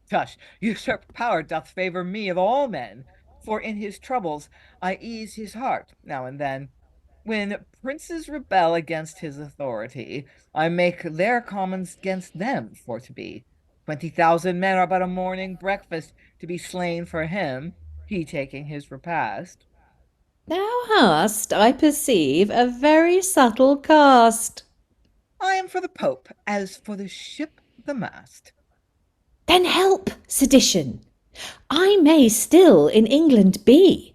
[SPEAKER 4] Tush, usurped power doth favour me of all men, for in his troubles I ease his heart now and then. When princes rebel against his authority, I make their commons against them for to be. 20,000 men are but a morning breakfast to be slain for him, he taking his repast.
[SPEAKER 2] Thou hast, I perceive, a very subtle cast.
[SPEAKER 4] I am for the Pope, as for the ship the mast.
[SPEAKER 2] Then help, Sedition. I may still in England be.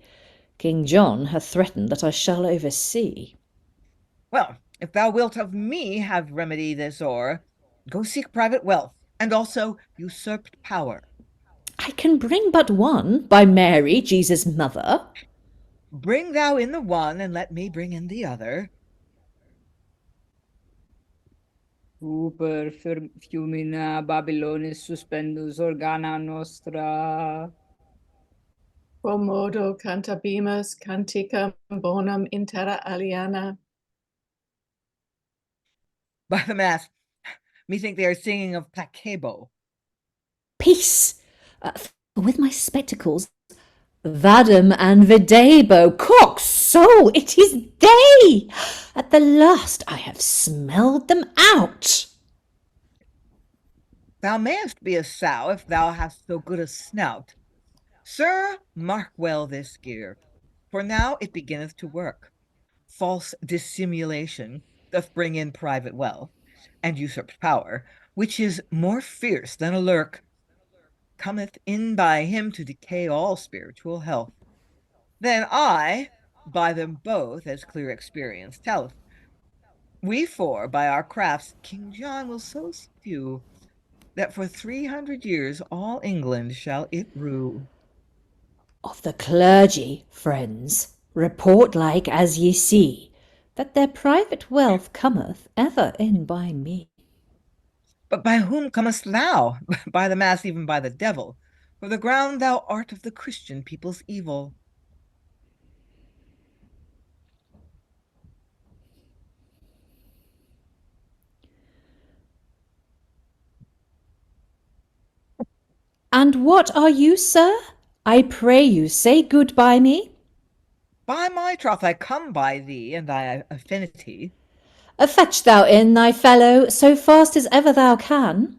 [SPEAKER 2] King John hath threatened that I shall oversee.
[SPEAKER 4] Well, if thou wilt of me have remedy this o'er, go seek private wealth, and also usurped power.
[SPEAKER 2] I can bring but one, by Mary, Jesus' mother.
[SPEAKER 4] Bring thou in the one, and let me bring in the other.
[SPEAKER 7] Super fiumina Babylonis suspendus organa nostra.
[SPEAKER 6] Quomodo cantabimus canticum bonum in terra aliena.
[SPEAKER 4] By the mass, methink they are singing of placebo.
[SPEAKER 2] Peace! With my spectacles, Vadam and Videbo, cock's soul, it is they! At the last I have smelled them out.
[SPEAKER 4] Thou mayest be a sow if thou hast so good a snout. Sir, mark well this gear, for now it beginneth to work. False dissimulation doth bring in private wealth, and usurped power, which is more fierce than a lurk, cometh in by him to decay all spiritual health. Then I, by them both, as clear experience telleth, we four by our crafts King John will so subdue, that for 300 years all England shall it rue.
[SPEAKER 2] Of the clergy, friends, report like as ye see, that their private wealth cometh ever in by me.
[SPEAKER 4] But by whom comest thou? By the mass, even by the devil, for the ground thou art of the Christian people's evil.
[SPEAKER 2] And what are you, sir? I pray you, say good by me.
[SPEAKER 4] By my troth, I come by thee and thy affinity.
[SPEAKER 2] Fetch thou in thy fellow, so fast as ever thou can.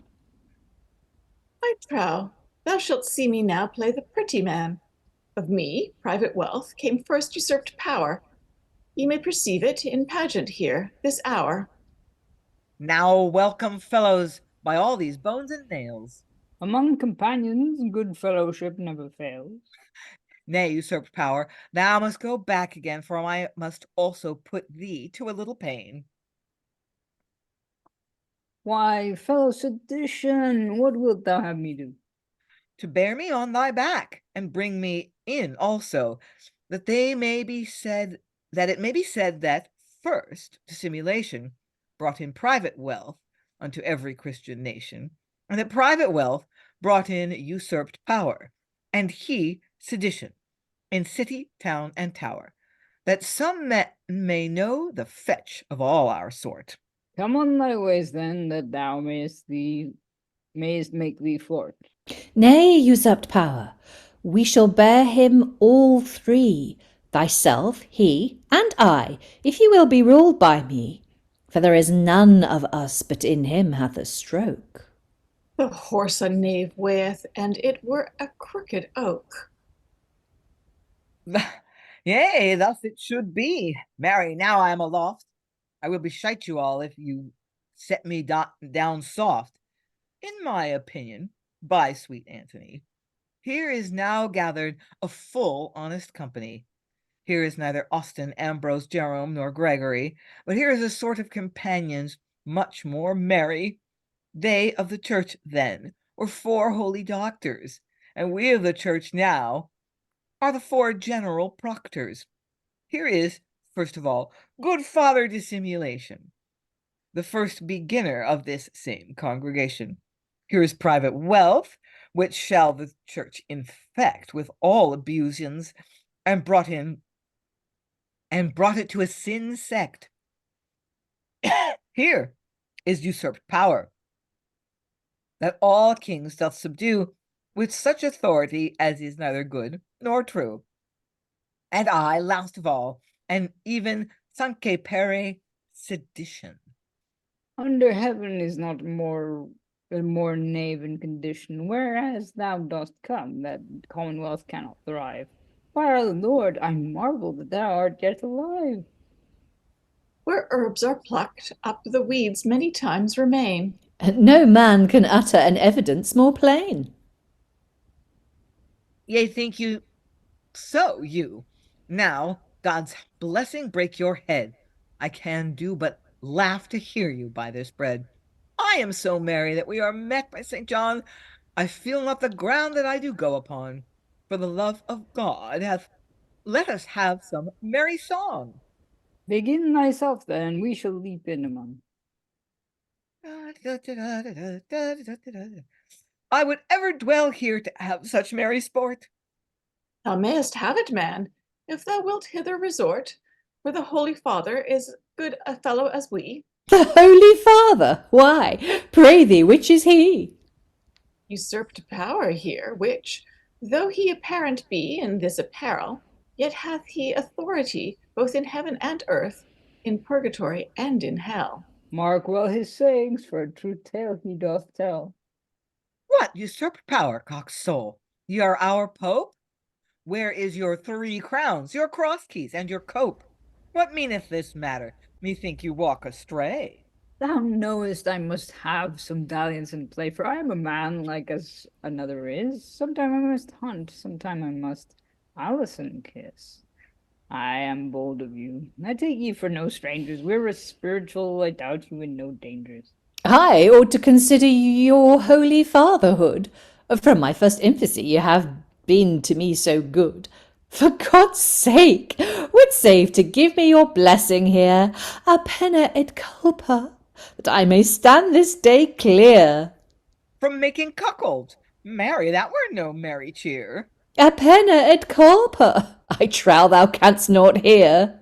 [SPEAKER 6] I trow, thou shalt see me now play the pretty man. Of me, private wealth, came first usurped power. Ye may perceive it in pageant here, this hour.
[SPEAKER 4] Now welcome, fellows, by all these bones and nails.
[SPEAKER 7] Among companions, good fellowship never fails.
[SPEAKER 4] Nay, usurped power, thou must go back again, for I must also put thee to a little pain.
[SPEAKER 7] Why, fellow Sedition, what wilt thou have me do?
[SPEAKER 4] To bear me on thy back, and bring me in also, that it may be said that first dissimulation brought in private wealth unto every Christian nation, and that private wealth brought in usurped power, and he sedition in city, town, and tower, that some men may know the fetch of all our sort.
[SPEAKER 7] Come on thy ways then, that thou mayest make thee fort.
[SPEAKER 2] Nay, usurped power, we shall bear him all three, thyself, he, and I, if you will be ruled by me. For there is none of us but in him hath a stroke.
[SPEAKER 6] The horse a knave weigheth, and it were a crooked oak.
[SPEAKER 4] Yea, thus it should be. Marry, now I am aloft. I will beshite you all if you set me down soft. In my opinion, by sweet Antony, here is now gathered a full honest company. Here is neither Austin, Ambrose, Jerome, nor Gregory, but here is a sort of companions much more merry. They of the church then were 4 holy doctors, and we of the church now are the 4 general proctors. Here is, first of all, good Father Dissimulation, the first beginner of this same congregation. Here is private wealth, which shall the church infect with all abusions, and brought it to a sin sect. Here is usurped power, that all kings doth subdue with such authority as is neither good nor true. And I, last of all, and even Sancte Pere Sedition.
[SPEAKER 7] Under heaven is not a more knave in condition, whereas thou dost come, that commonwealth cannot thrive. By our Lord, I marvel that thou art yet alive.
[SPEAKER 6] Where herbs are plucked, up the weeds many times remain.
[SPEAKER 2] And no man can utter an evidence more plain.
[SPEAKER 4] Yea, think you so, you. Now, God's blessing break your head. I can do but laugh to hear you by this bread. I am so merry that we are met by St. John. I feel not the ground that I do go upon. For the love of God hath let us have some merry song.
[SPEAKER 7] Begin thyself then, we shall leap in among.
[SPEAKER 4] I would ever dwell here to have such merry sport.
[SPEAKER 6] Thou mayest have it, man, if thou wilt hither resort, where the Holy Father is good a fellow as we.
[SPEAKER 2] The Holy Father? Why, pray thee, which is he?
[SPEAKER 6] Usurped power here, which, though he apparent be in this apparel, yet hath he authority both in heaven and earth, in purgatory and in hell.
[SPEAKER 7] Mark well his sayings, for a true tale he doth tell.
[SPEAKER 4] What usurped power, cock's soul? Ye are our Pope? Where is your 3 crowns, your cross keys, and your cope? What meaneth this matter? Methink you walk astray.
[SPEAKER 7] Thou knowest I must have some dalliance in play, for I am a man like as another is. Sometime I must hunt, sometime I must Alison kiss. I am bold of you. I take ye for no strangers. We're a spiritual, I doubt you in no dangers.
[SPEAKER 2] I ought to consider your holy fatherhood. From my first infancy you have been to me so good. For God's sake, would save to give me your blessing here, a penna et culpa, that I may stand this day clear.
[SPEAKER 4] From making cuckold? Marry, that were no merry cheer.
[SPEAKER 2] A penna et culpa, I trow thou canst not hear.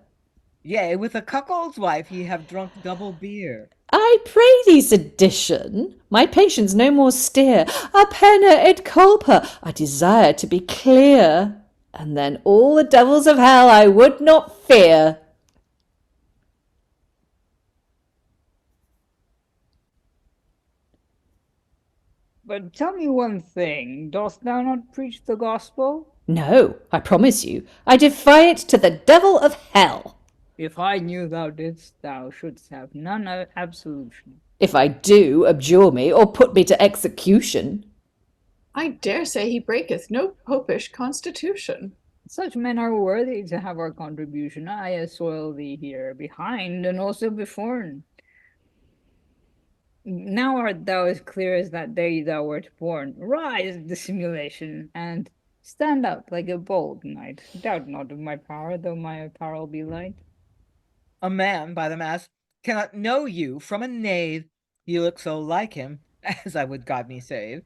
[SPEAKER 4] Yea, with a cuckold's wife ye have drunk double beer.
[SPEAKER 2] I pray thee, Sedition, my patience no more steer. A penna et culpa, I desire to be clear, and then all the devils of hell I would not fear.
[SPEAKER 7] But tell me one thing, dost thou not preach the gospel?
[SPEAKER 2] No, I promise you, I defy it to the devil of hell.
[SPEAKER 7] If I knew thou didst, thou shouldst have none absolution.
[SPEAKER 2] If I do, abjure me, or put me to execution.
[SPEAKER 6] I dare say he breaketh no popish constitution.
[SPEAKER 7] Such men are worthy to have our contribution. I assoil thee here behind and also before. Now art thou as clear as that day thou wert born. Rise, Dissimulation, and stand up like a bold knight. Doubt not of my power, though my apparel be light.
[SPEAKER 4] A man, by the mass, cannot know you from a knave. You look so like him, as I would God me save.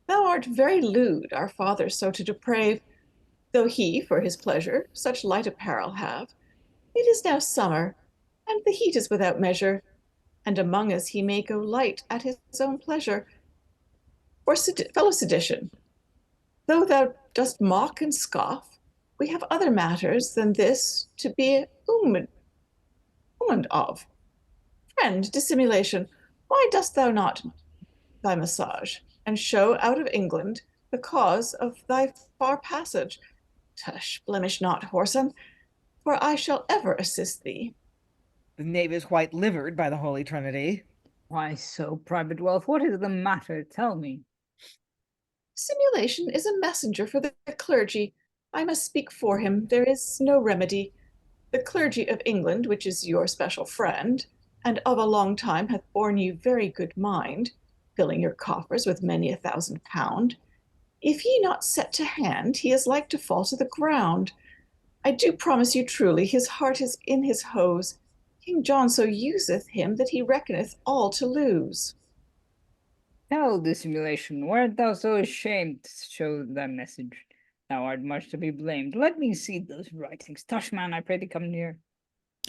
[SPEAKER 6] Thou art very lewd, our father so to deprave, though he, for his pleasure, such light apparel have. It is now summer, and the heat is without measure, and among us he may go light at his own pleasure. For fellow Sedition, though thou dost mock and scoff, we have other matters than this to be umand of. Friend, Dissimulation, why dost thou not thy massage, and show out of England the cause of thy far passage? Tush, blemish not, whoreson, for I shall ever assist thee.
[SPEAKER 4] The knave is white-livered by the Holy Trinity.
[SPEAKER 7] Why so, private wealth? What is the matter? Tell me.
[SPEAKER 6] Dissimulation is a messenger for the clergy. I must speak for him. There is no remedy. The clergy of England, which is your special friend, and of a long time hath borne you very good mind, filling your coffers with many 1,000 pound. If ye not set to hand, he is like to fall to the ground. I do promise you truly, his heart is in his hose. King John so useth him that he reckoneth all to lose.
[SPEAKER 7] Tell Dissimulation, wert thou so ashamed to show thy message? Thou art much to be blamed. Let me see those writings. Tush, man, I pray thee come near.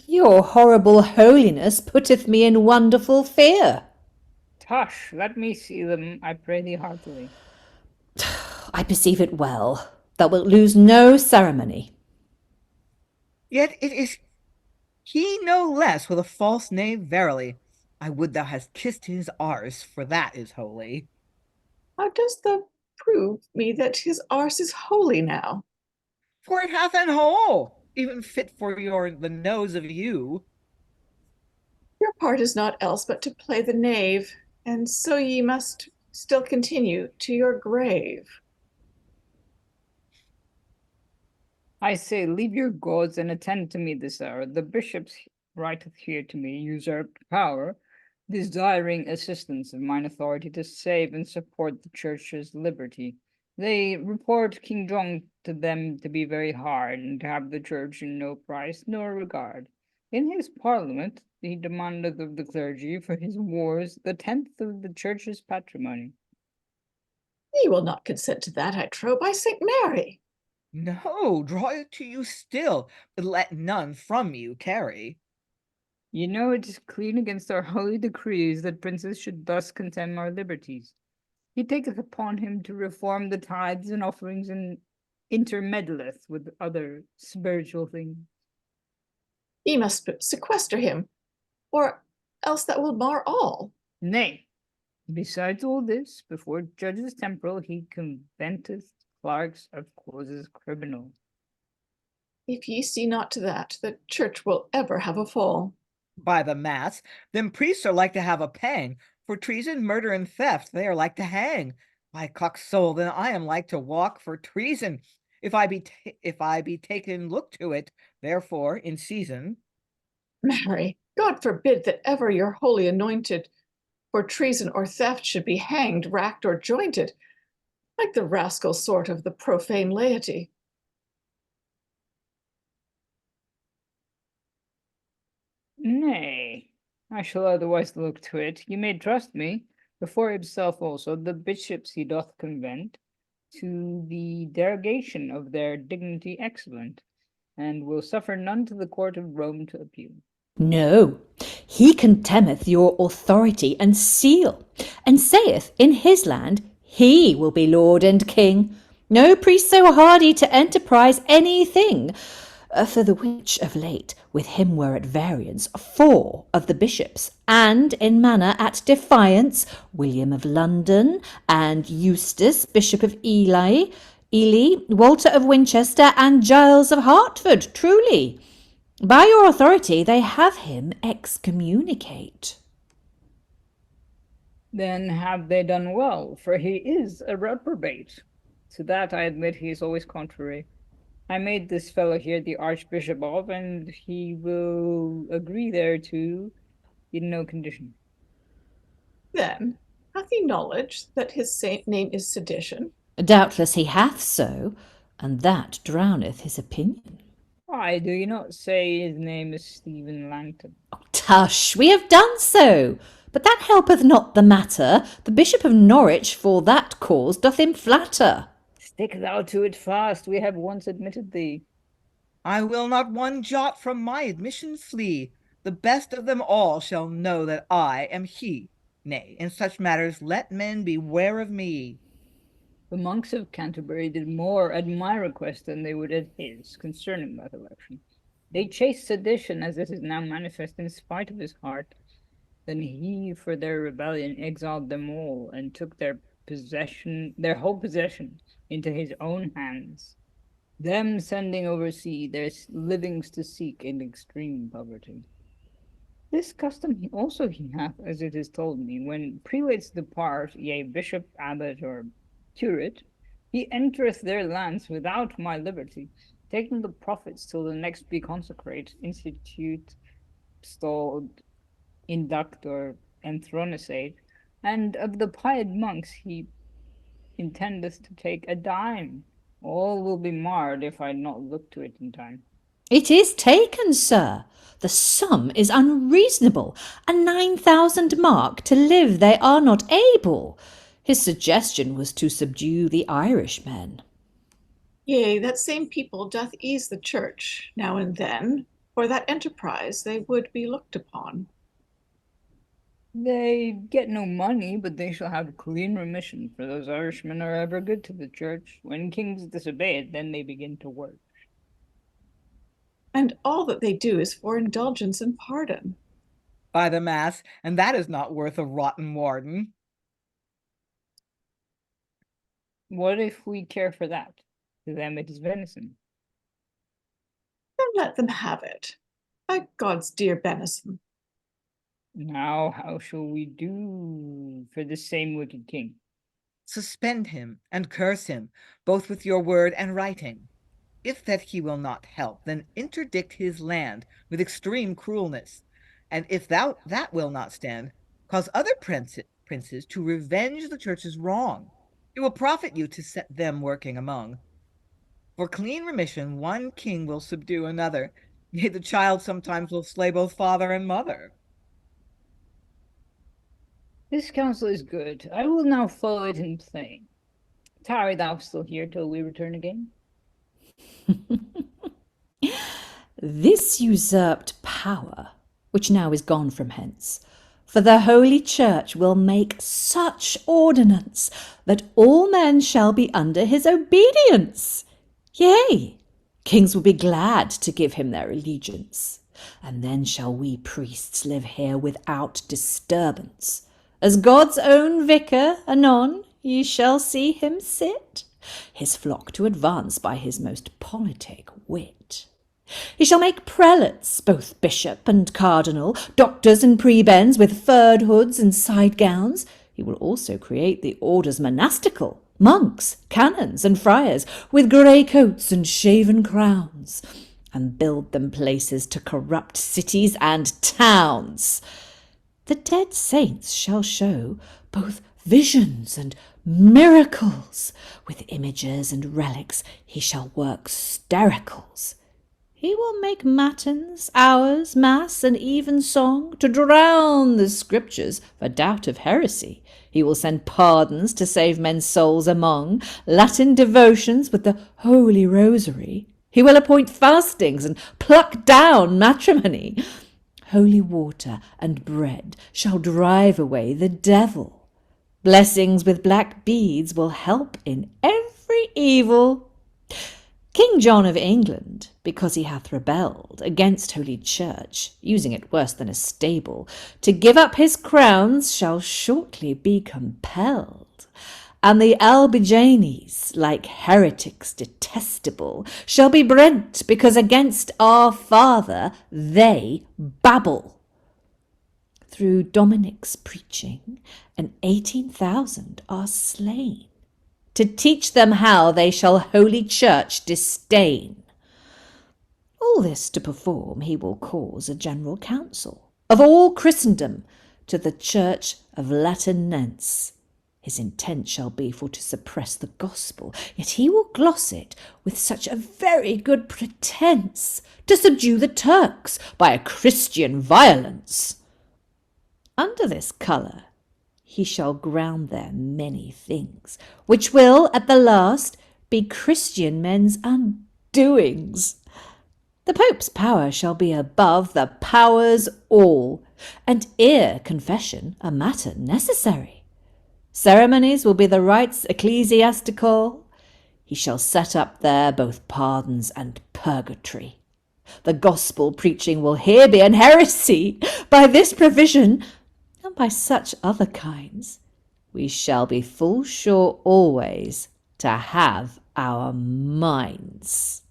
[SPEAKER 2] Your horrible holiness putteth me in wonderful fear.
[SPEAKER 7] Tush, let me see them, I pray thee heartily.
[SPEAKER 2] I perceive it well. Thou wilt lose no ceremony.
[SPEAKER 4] Yet it is he no less with a false knave, verily. I would thou hadst kissed his arse, for that is holy.
[SPEAKER 6] How dost thou prove me that his arse is holy now?
[SPEAKER 4] For it hath an hole, even fit for the nose of you.
[SPEAKER 6] Your part is naught else but to play the knave, and so ye must still continue to your grave.
[SPEAKER 7] I say, leave your gauds and attend to me this hour. The bishops writeth here to me, usurped power, desiring assistance of mine authority to save and support the church's liberty. They report King Johan to them to be very hard, and to have the church in no price nor regard. In his parliament he demandeth of the clergy for his wars the 10th of the church's patrimony.
[SPEAKER 6] Ye will not consent to that, I trow, by St. Mary.
[SPEAKER 4] No, draw it to you still, but let none from you carry.
[SPEAKER 7] You know it is clean against our holy decrees that princes should thus contemn our liberties. He taketh upon him to reform the tithes and offerings, and intermeddleth with other spiritual things.
[SPEAKER 6] Ye must sequester him, or else that will mar all.
[SPEAKER 7] Nay, besides all this, before judges temporal he conventeth clerks of causes criminal.
[SPEAKER 6] If ye see not to that, the church will ever have a fall.
[SPEAKER 4] By the mass, them priests are like to have a pang. For treason, murder, and theft, they are like to hang. My cock's soul, then I am like to walk for treason, if I be taken look to it, therefore, in season.
[SPEAKER 6] Mary, God forbid that ever your holy anointed for treason or theft should be hanged, racked, or jointed, like the rascal sort of the profane laity.
[SPEAKER 7] Nay, I shall otherwise look to it. You may trust me, before himself also the bishops he doth convent, to the derogation of their dignity excellent, and will suffer none to the court of Rome to appeal.
[SPEAKER 2] No, he contemneth your authority and seal, and saith in his land he will be lord and king. No priest so hardy to enterprise anything. For the which of late with him were at variance 4 of the bishops, and in manner at defiance William of London, and Eustace, Bishop of Ely, Walter of Winchester, and Giles of Hertford. Truly, by your authority they have him excommunicate.
[SPEAKER 7] Then have they done well, for he is a reprobate. To that I admit he is always contrary. I made this fellow here the Archbishop of, and he will agree thereto in no condition.
[SPEAKER 6] Then hath he knowledge that his saint name is Sedition?
[SPEAKER 2] Doubtless he hath so, and that drowneth his opinion.
[SPEAKER 7] Why do you not say his name is Stephen Langton?
[SPEAKER 2] Tush, we have done so, but that helpeth not the matter. The Bishop of Norwich for that cause doth him flatter.
[SPEAKER 7] Stick thou to it fast, we have once admitted thee.
[SPEAKER 4] I will not one jot from my admission flee. The best of them all shall know that I am he. Nay, in such matters let men beware of me.
[SPEAKER 7] The monks of Canterbury did more at my request than they would at his concerning that election. They chased Sedition, as it is now manifest, in spite of his heart. Then he, for their rebellion, exiled them all, and took their whole possession, into his own hands, them sending oversea their livings to seek in extreme poverty. This custom he hath, as it is told me, when prelates depart, yea, bishop, abbot, or curate, he entereth their lands without my liberty, taking the profits till the next be consecrate, institute, stalled, induct, or enthronisate, and of the pied monks he intendeth to take a dime. All will be marred if I not look to it in time.
[SPEAKER 2] It is taken, sir. The sum is unreasonable. A 9,000 mark to live they are not able. His suggestion was to subdue the Irishmen.
[SPEAKER 6] Yea, that same people doth ease the church now and then. For that enterprise they would be looked upon.
[SPEAKER 7] They get no money, but they shall have clean remission, for those Irishmen are ever good to the church. When kings disobey it, then they begin to work.
[SPEAKER 6] And all that they do is for indulgence and pardon.
[SPEAKER 4] By the mass, and that is not worth a rotten warden.
[SPEAKER 7] What if we care for that? To them it is venison.
[SPEAKER 6] Then let them have it. By God's dear benison.
[SPEAKER 7] Now how shall we do for this same wicked king?
[SPEAKER 4] Suspend him and curse him, both with your word and writing. If that he will not help, then interdict his land with extreme cruelness. And if that will not stand, cause other princes to revenge the church's wrong. It will profit you to set them working among. For clean remission, one king will subdue another. Yea, the child sometimes will slay both father and mother.
[SPEAKER 7] This counsel is good. I will now follow it in plain. Tarry thou still here till we return again.
[SPEAKER 2] This usurped power, which now is gone from hence, for the Holy Church will make such ordinance that all men shall be under his obedience. Yea, kings will be glad to give him their allegiance. And then shall we priests live here without disturbance. As God's own vicar, anon ye shall see him sit, his flock to advance by his most politic wit. He shall make prelates, both bishop and cardinal, doctors and prebends with furred hoods and side gowns. He will also create the orders monastical, monks, canons, and friars, with grey coats and shaven crowns, and build them places to corrupt cities and towns. The dead saints shall show both visions and miracles. With images and relics he shall work stericals. He will make matins, hours, mass, and evensong to drown the scriptures for doubt of heresy. He will send pardons to save men's souls among, Latin devotions with the Holy Rosary. He will appoint fastings and pluck down matrimony. Holy water and bread shall drive away the devil. Blessings with black beads will help in every evil. King John of England, because he hath rebelled against Holy Church, using it worse than a stable, to give up his crowns shall shortly be compelled. And the Albigenes, like heretics detestable, shall be brent because against our Father they babble. Through Dominic's preaching, 18,000 are slain, to teach them how they shall Holy Church disdain. All this to perform he will cause a general council of all Christendom to the Church of Latinense. His intent shall be for to suppress the gospel, yet he will gloss it with such a very good pretence to subdue the Turks by a Christian violence. Under this colour he shall ground there many things, which will at the last be Christian men's undoings. The Pope's power shall be above the powers all, and ere confession a matter necessary. Ceremonies will be the rites ecclesiastical. He shall set up there both pardons and purgatory. The gospel preaching will here be an heresy. By this provision, and by such other kinds, we shall be full sure always to have our minds.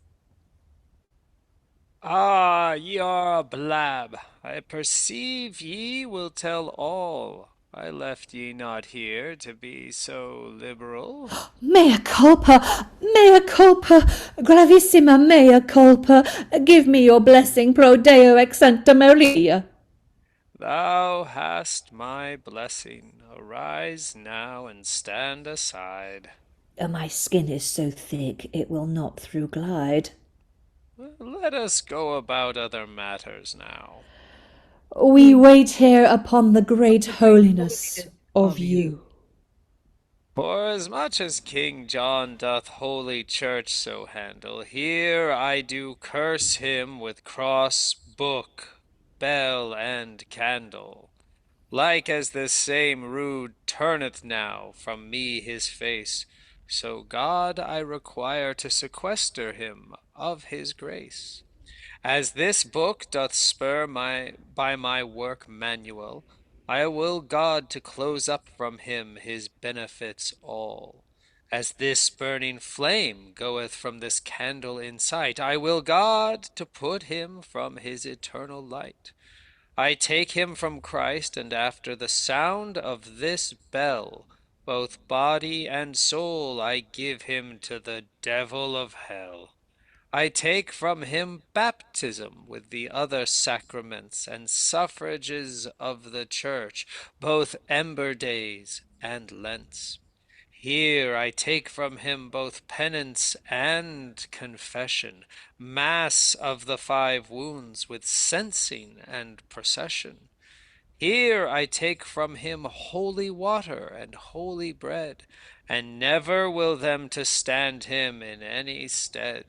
[SPEAKER 3] Ah, ye are a blab. I perceive ye will tell all. I left ye not here to be so liberal.
[SPEAKER 2] Mea culpa, gravissima mea culpa. Give me your blessing, pro Deo ex Santa Maria.
[SPEAKER 3] Thou hast my blessing. Arise now and stand aside.
[SPEAKER 2] My skin is so thick it will not through glide.
[SPEAKER 3] Let us go about other matters now.
[SPEAKER 2] We wait here upon the great holiness of you.
[SPEAKER 3] For as much as King John doth holy church so handle, here I do curse him with cross, book, bell, and candle. Like as this same rood turneth now from me his face, so God I require to sequester him of his grace. As this book doth spur by my work manual, I will God to close up from him his benefits all. As this burning flame goeth from this candle in sight, I will God to put him from his eternal light. I take him from Christ, and after the sound of this bell, both body and soul I give him to the devil of hell. I take from him baptism with the other sacraments and suffrages of the church, both ember days and Lents. Here I take from him both penance and confession, mass of the 5 wounds with censing and procession. Here I take from him holy water and holy bread, and never will them to stand him in any stead.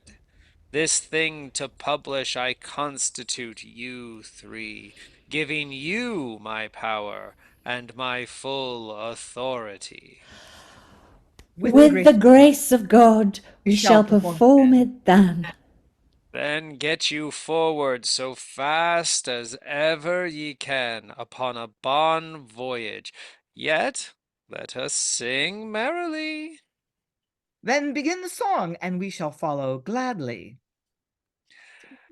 [SPEAKER 3] This thing to publish I constitute you 3, giving you my power and my full authority.
[SPEAKER 2] With the grace of God, we shall perform it then.
[SPEAKER 3] Then get you forward so fast as ever ye can upon a bon voyage. Yet let us sing merrily.
[SPEAKER 4] Then begin the song, and we shall follow gladly.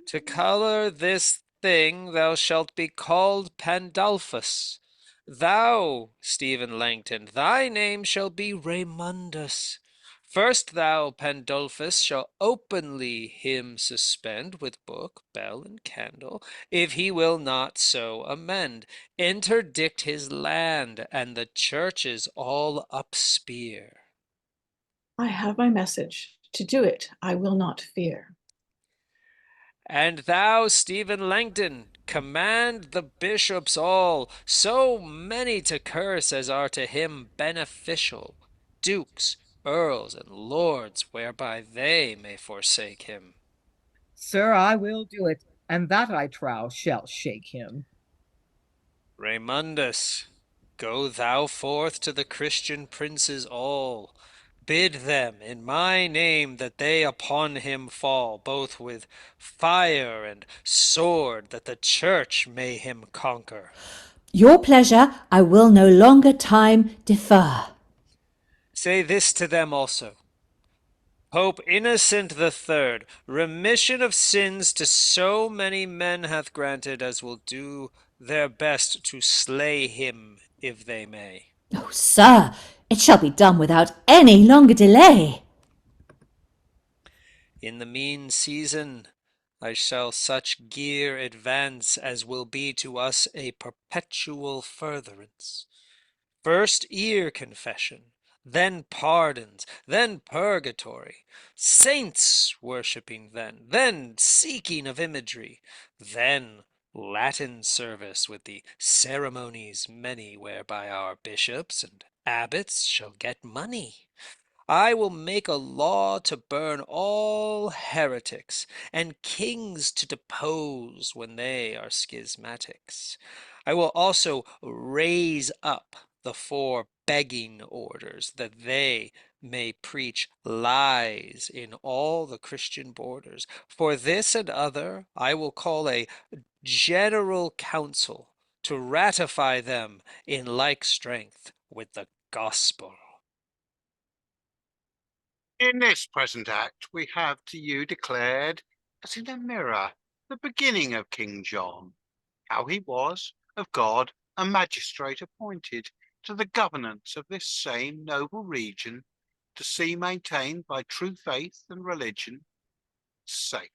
[SPEAKER 3] To color this thing thou shalt be called Pandolphus. Thou, Stephen Langton, thy name shall be Raymundus. First thou, Pandolphus, shall openly him suspend with book, bell, and candle, if he will not so amend. Interdict his land, and the churches all upspear.
[SPEAKER 6] I have my message. To do it, I will not fear.
[SPEAKER 3] And thou, Stephen Langton, command the bishops all, so many to curse as are to him beneficial, dukes, earls, and lords, whereby they may forsake him.
[SPEAKER 4] Sir, I will do it, and that I trow shall shake him.
[SPEAKER 3] Raymundus, go thou forth to the Christian princes all, bid them in my name that they upon him fall, both with fire and sword, that the church may him conquer.
[SPEAKER 2] Your pleasure I will no longer time defer.
[SPEAKER 3] Say this to them also. Pope Innocent the Third, remission of sins to so many men hath granted as will do their best to slay him if they may.
[SPEAKER 2] Oh, sir, it shall be done without any longer delay.
[SPEAKER 3] In the mean season I shall such gear advance as will be to us a perpetual furtherance. First ear confession, then pardons, then purgatory, saints worshipping then seeking of imagery, then Latin service with the ceremonies many whereby our bishops and abbots shall get money. I will make a law to burn all heretics, and kings to depose when they are schismatics. I will also raise up the 4 begging orders, that they may preach lies in all the Christian borders. For this and other I will call a general council, to ratify them in like strength with the gospel.
[SPEAKER 5] In this present act we have to you declared, as in a mirror, the beginning of King John, how he was of God a magistrate appointed to the governance of this same noble region, to see maintained by true faith and religion. Satan,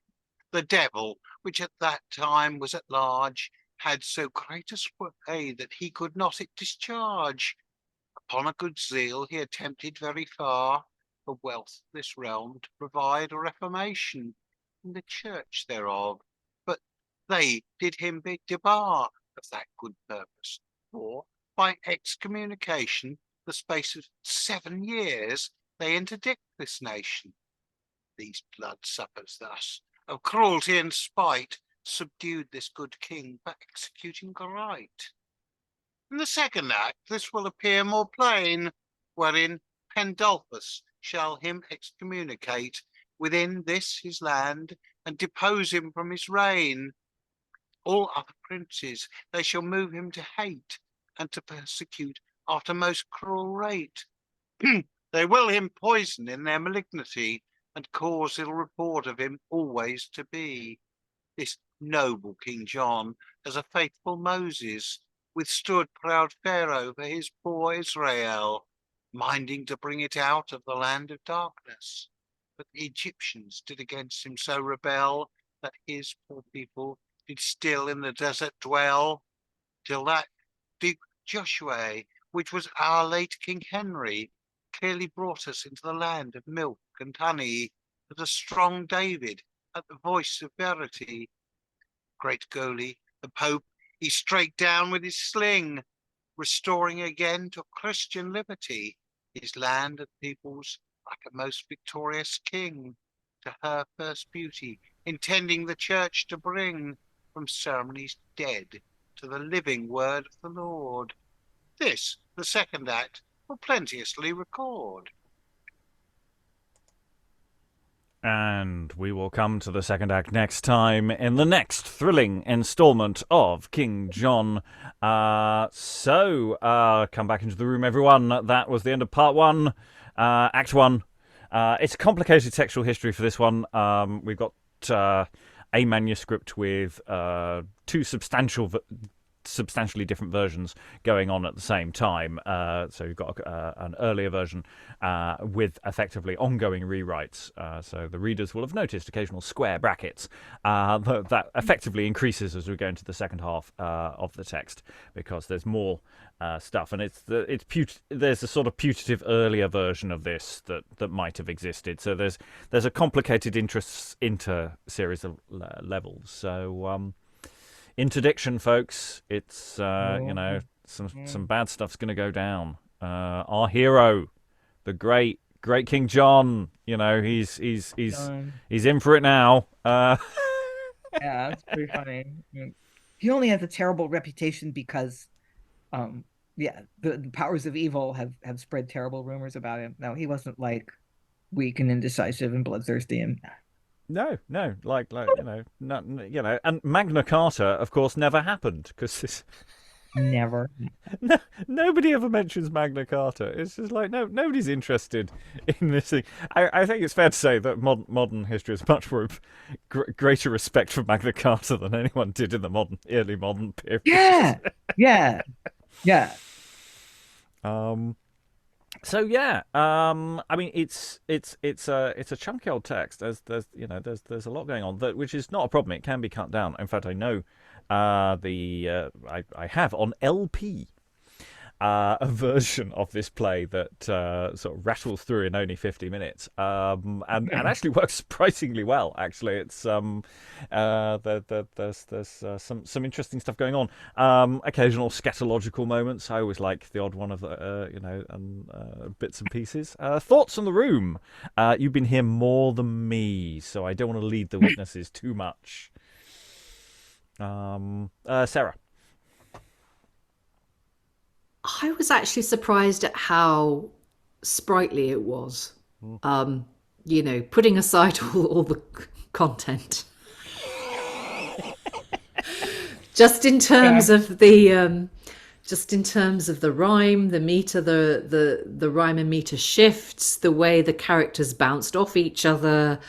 [SPEAKER 5] the devil, which at that time was at large, had so great a sway that he could not it discharge. Upon a good zeal he attempted very far for wealth this realm to provide a reformation in the church thereof, but they did him debar of that good purpose, for by excommunication the space of 7 years, they interdict this nation. These bloodsuckers thus, of cruelty and spite, subdued this good king by executing right. In the second act, this will appear more plain, wherein Pandulphus shall him excommunicate within this his land, and depose him from his reign. All other princes they shall move him to hate, and to persecute after most cruel rate. They will him poison in their malignity, and cause ill report of him always to be. This noble King John, as a faithful Moses, withstood proud Pharaoh for his poor Israel, minding to bring it out of the land of darkness. But the Egyptians did against him so rebel, that his poor people did still in the desert dwell, till that Duke Joshua, which was our late King Henry, clearly brought us into the land of milk and honey, as a strong David at the voice of verity. Great Goli, the Pope, he strake down with his sling, restoring again to Christian liberty his land and peoples, like a most victorious king, to her first beauty, intending the church to bring from ceremonies dead to the living word of the Lord. This, the second act, will plenteously record.
[SPEAKER 1] And we will come to the second act next time in the next thrilling installment of King John. Come back into the room, everyone. That was the end of part 1, act 1. It's a complicated textual history for this one. We've got a manuscript with two substantially different versions going on at the same time. So you've got an earlier version with effectively ongoing rewrites. So the readers will have noticed occasional square brackets that effectively increases as we go into the second half of the text, because there's more stuff, and there's a sort of putative earlier version of this that might have existed. So there's a complicated inter-series of levels. So interdiction, folks. It's some bad stuff's going to go down. Our hero, the great King John. He's in for it now.
[SPEAKER 4] Yeah, that's pretty funny. He only has a terrible reputation because, the powers of evil have spread terrible rumors about him. No, he wasn't like weak and indecisive and bloodthirsty and.
[SPEAKER 1] No, and Magna Carta, of course, never happened because
[SPEAKER 4] Never.
[SPEAKER 1] Nobody ever mentions Magna Carta. It's just like nobody's interested in this thing. I think it's fair to say that modern history has much more greater respect for Magna Carta than anyone did in the early modern period.
[SPEAKER 4] Yeah.
[SPEAKER 1] So yeah, I mean it's a chunky old text. There's a lot going on, which is not a problem. It can be cut down. In fact, I know I have on LP a version of this play that sort of rattles through in only 50 minutes, and actually works surprisingly well. Actually, it's there's some interesting stuff going on. Occasional scatological moments. I always like the odd one of the bits and pieces. Thoughts on the room? You've been here more than me, so I don't want to lead the witnesses too much. Sarah.
[SPEAKER 2] I was actually surprised at how sprightly it was. Putting aside all the content. just in terms of the rhyme, the meter, the rhyme and meter shifts, the way the characters bounced off each other.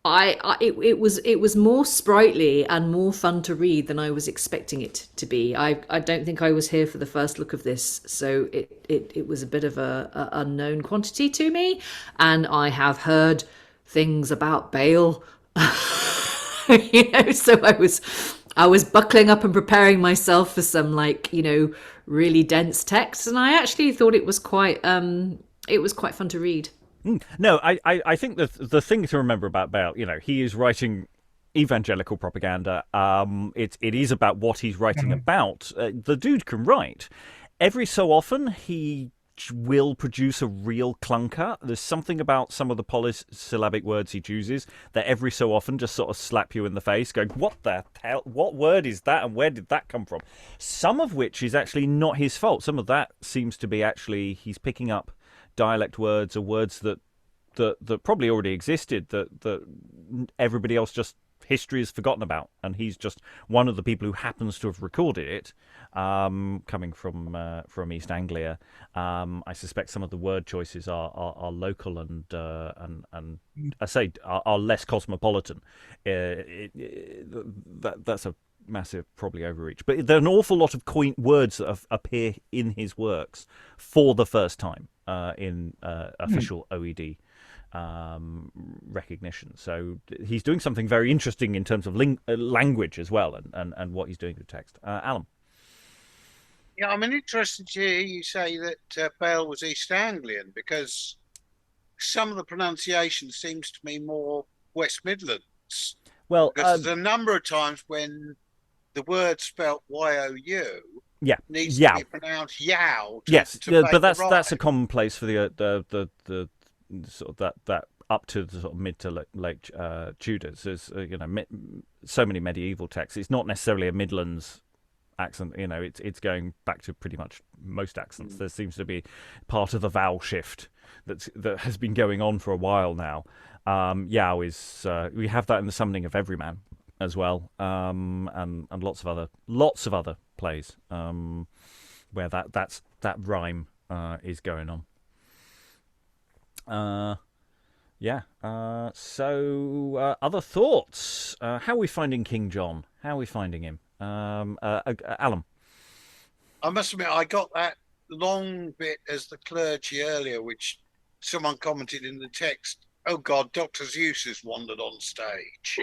[SPEAKER 2] It was more sprightly and more fun to read than I was expecting it to be. I don't think I was here for the first look of this, so it was a bit of a unknown quantity to me, and I have heard things about Bale, so I was buckling up and preparing myself for some really dense text, and I actually thought it was quite fun to read.
[SPEAKER 1] No, I think that the thing to remember about Bale, he is writing evangelical propaganda. It is about what he's writing about. The dude can write. Every so often, he will produce a real clunker. There's something about some of the polysyllabic words he chooses that every so often just sort of slap you in the face, going, what the hell? What word is that, and where did that come from? Some of which is actually not his fault. Some of that seems to be actually he's picking up dialect words or words that probably already existed that everybody else just history has forgotten about, and he's just one of the people who happens to have recorded it, coming from East Anglia. I suspect some of the word choices are local and I say are less cosmopolitan. That's a massive probably overreach, but there are an awful lot of quaint words that appear in his works for the first time in official OED recognition. So he's doing something very interesting in terms of language as well, and what he's doing with text. Alan.
[SPEAKER 5] Yeah, I'm interested to hear you say that Bale was East Anglian, because some of the pronunciation seems to me more West Midlands.
[SPEAKER 1] Well,
[SPEAKER 5] because there's a number of times when the word spelt Y-O-U needs to be pronounced yow.
[SPEAKER 1] But that's a commonplace for the sort of that up to the sort of mid to late Tudors. There's so many medieval texts. It's not necessarily a Midlands accent. It's going back to pretty much most accents. There seems to be part of the vowel shift that has been going on for a while now. Yow is we have that in the Summoning of Everyman as well, and lots of other plays where that rhyme is going on. So other thoughts? How are we finding King John? How are we finding him? Alan.
[SPEAKER 5] I must admit, I got that long bit as the clergy earlier, which someone commented in the text, oh God, Dr. Zeus has wandered on stage.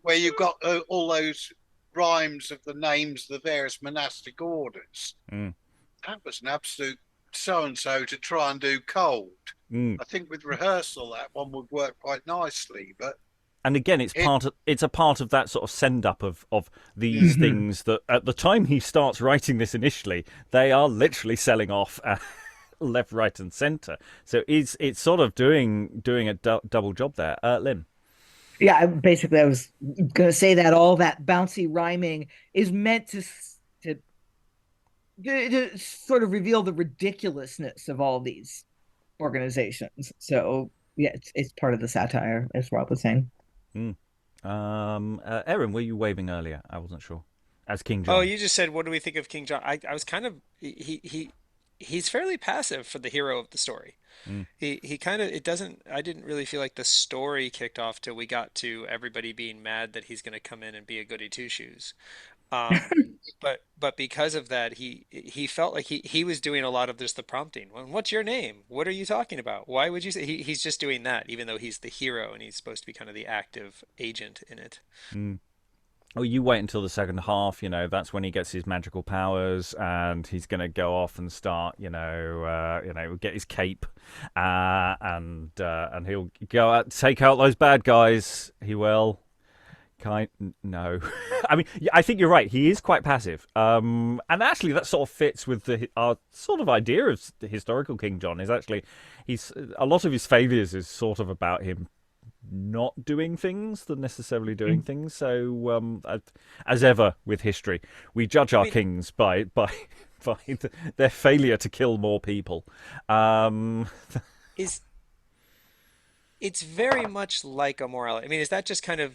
[SPEAKER 5] Where you've got all those rhymes of the names of the various monastic orders. That was an absolute so-and-so to try and do cold. I think with rehearsal that one would work quite nicely, but
[SPEAKER 1] and again it's a part of that sort of send up of these things that at the time he starts writing this initially, they are literally selling off left, right and centre. So it's sort of doing a double job there. Lynn.
[SPEAKER 4] Yeah, I was going to say that all that bouncy rhyming is meant to sort of reveal the ridiculousness of all these organizations. So yeah, it's part of the satire, as Rob was saying.
[SPEAKER 1] Erin, were you waving earlier? I wasn't sure. As King John.
[SPEAKER 3] Oh, you just said, what do we think of King John? I was kind of he's fairly passive for the hero of the story. He kind of, I didn't really feel like the story kicked off till we got to everybody being mad that he's going to come in and be a goody two shoes. But because of that, he felt like he was doing a lot of just the prompting. Well, what's your name? What are you talking about? Why would you say he's just doing that, even though he's the hero and he's supposed to be kind of the active agent in it.
[SPEAKER 1] Oh, you wait until the second half. That's when he gets his magical powers, and he's going to go off and start. Get his cape, and he'll go out, take out those bad guys. He will. No. I mean, I think you're right. He is quite passive. And actually, that sort of fits with our sort of idea of the historical King John. Is actually, a lot of his failures is sort of about him not doing things than necessarily doing things. So, as ever with history, we judge our kings by their failure to kill more people.
[SPEAKER 3] It's very much like a morality. I mean, is that just kind of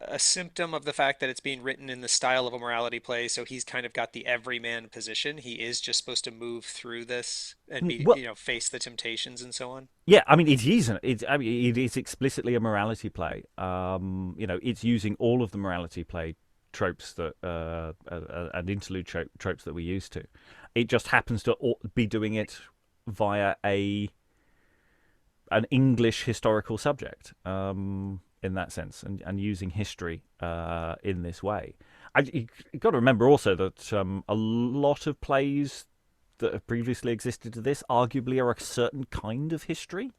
[SPEAKER 3] a symptom of the fact that it's being written in the style of a morality play? So he's kind of got the everyman position. He is just supposed to move through this and be, face the temptations and so on.
[SPEAKER 1] Yeah, I mean, it is. It is explicitly a morality play. It's using all of the morality play tropes that and interlude tropes that we're used to. It just happens to be doing it via an English historical subject in that sense, and using history in this way. You've got to remember also that a lot of plays that have previously existed to this arguably are a certain kind of history.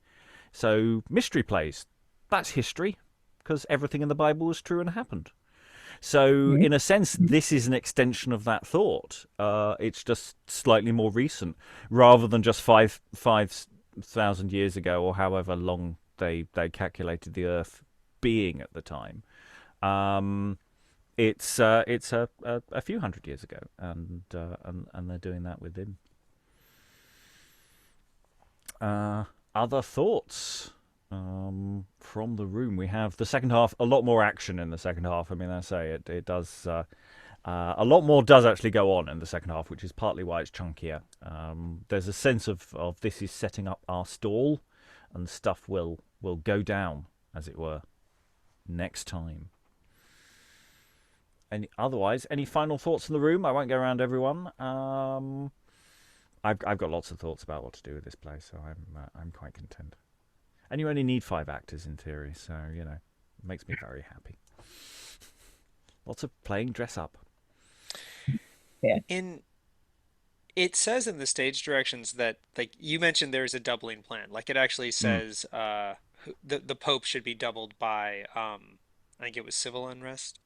[SPEAKER 1] So mystery plays, that's history, because everything in the Bible was true and happened. So, in a sense, this is an extension of that thought. It's just slightly more recent, rather than just 5,000 years ago, or however long they calculated the Earth being at the time. It's a few hundred years ago, and they're doing that with him. Other thoughts from the room? We have the second half, a lot more action in the second half. I mean, I say it does a lot more does actually go on in the second half, which is partly why it's chunkier. There's a sense of this is setting up our stall, and stuff will go down, as it were, next time. Otherwise, any final thoughts in the room? I won't go around everyone. I've got lots of thoughts about what to do with this play, so I'm quite content. And you only need 5 actors in theory, so it makes me very happy. Lots of playing dress up.
[SPEAKER 4] Yeah.
[SPEAKER 3] It says in the stage directions that, like you mentioned, there's a doubling plan. Like it actually says the Pope should be doubled by I think it was civil unrest.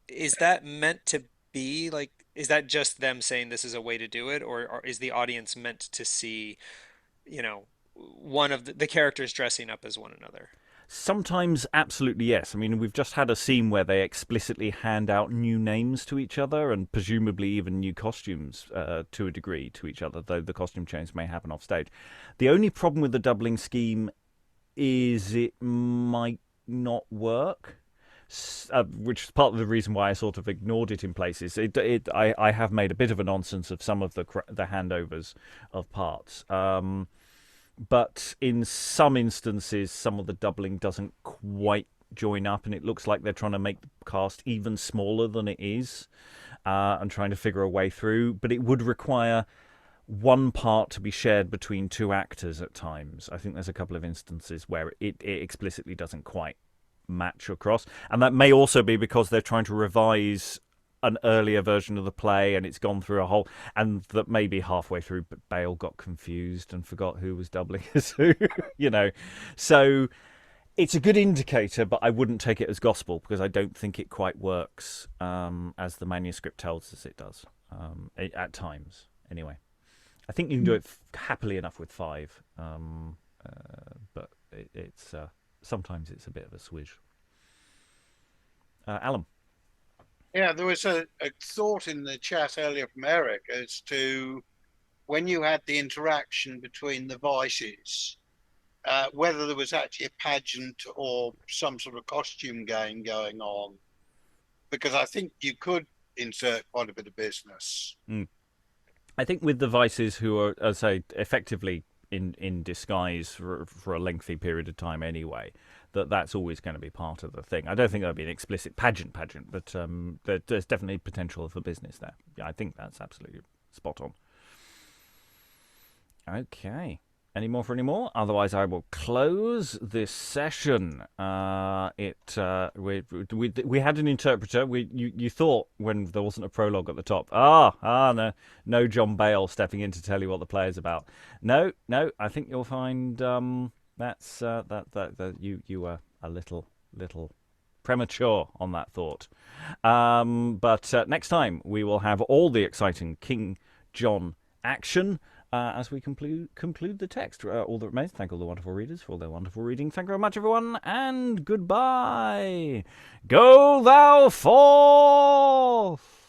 [SPEAKER 3] Is that meant to be like? Is that just them saying this is a way to do it, or is the audience meant to see, one of the characters dressing up as one another?
[SPEAKER 1] Sometimes, absolutely yes. I mean, we've just had a scene where they explicitly hand out new names to each other, and presumably even new costumes to a degree to each other, though the costume change may happen off stage. The only problem with the doubling scheme is it might not work. Which is part of the reason why I sort of ignored it in places. I have made a bit of a nonsense of some of the handovers of parts, but in some instances, some of the doubling doesn't quite join up, and it looks like they're trying to make the cast even smaller than it is, and trying to figure a way through. But it would require one part to be shared between 2 actors at times. I think there's a couple of instances where it explicitly doesn't quite match across, and that may also be because they're trying to revise an earlier version of the play, and it's gone through a whole, and that maybe halfway through Bale got confused and forgot who was doubling as who. So it's a good indicator, but I wouldn't take it as gospel, because I don't think it quite works as the manuscript tells us it does, at times anyway. I think you can do it happily enough with 5, but it's sometimes it's a bit of a switch. Alan?
[SPEAKER 5] Yeah, there was a thought in the chat earlier from Eric as to when you had the interaction between the vices, whether there was actually a pageant or some sort of costume game going on, because I think you could insert quite a bit of business.
[SPEAKER 1] I think with the vices, who are, as I say, effectively in disguise for a lengthy period of time anyway, that's always going to be part of the thing. I don't think there'll be an explicit pageant, but there's definitely potential for business there. Yeah, I think that's absolutely spot on. Okay. Any more? Otherwise, I will close this session. We had an interpreter. You thought when there wasn't a prologue at the top. No John Bale stepping in to tell you what the play is about. No. I think you'll find that's that you were a little premature on that thought. But next time we will have all the exciting King John action. As we conclude the text. All that remains, thank all the wonderful readers for all their wonderful reading. Thank you very much, everyone, and goodbye. Go thou forth!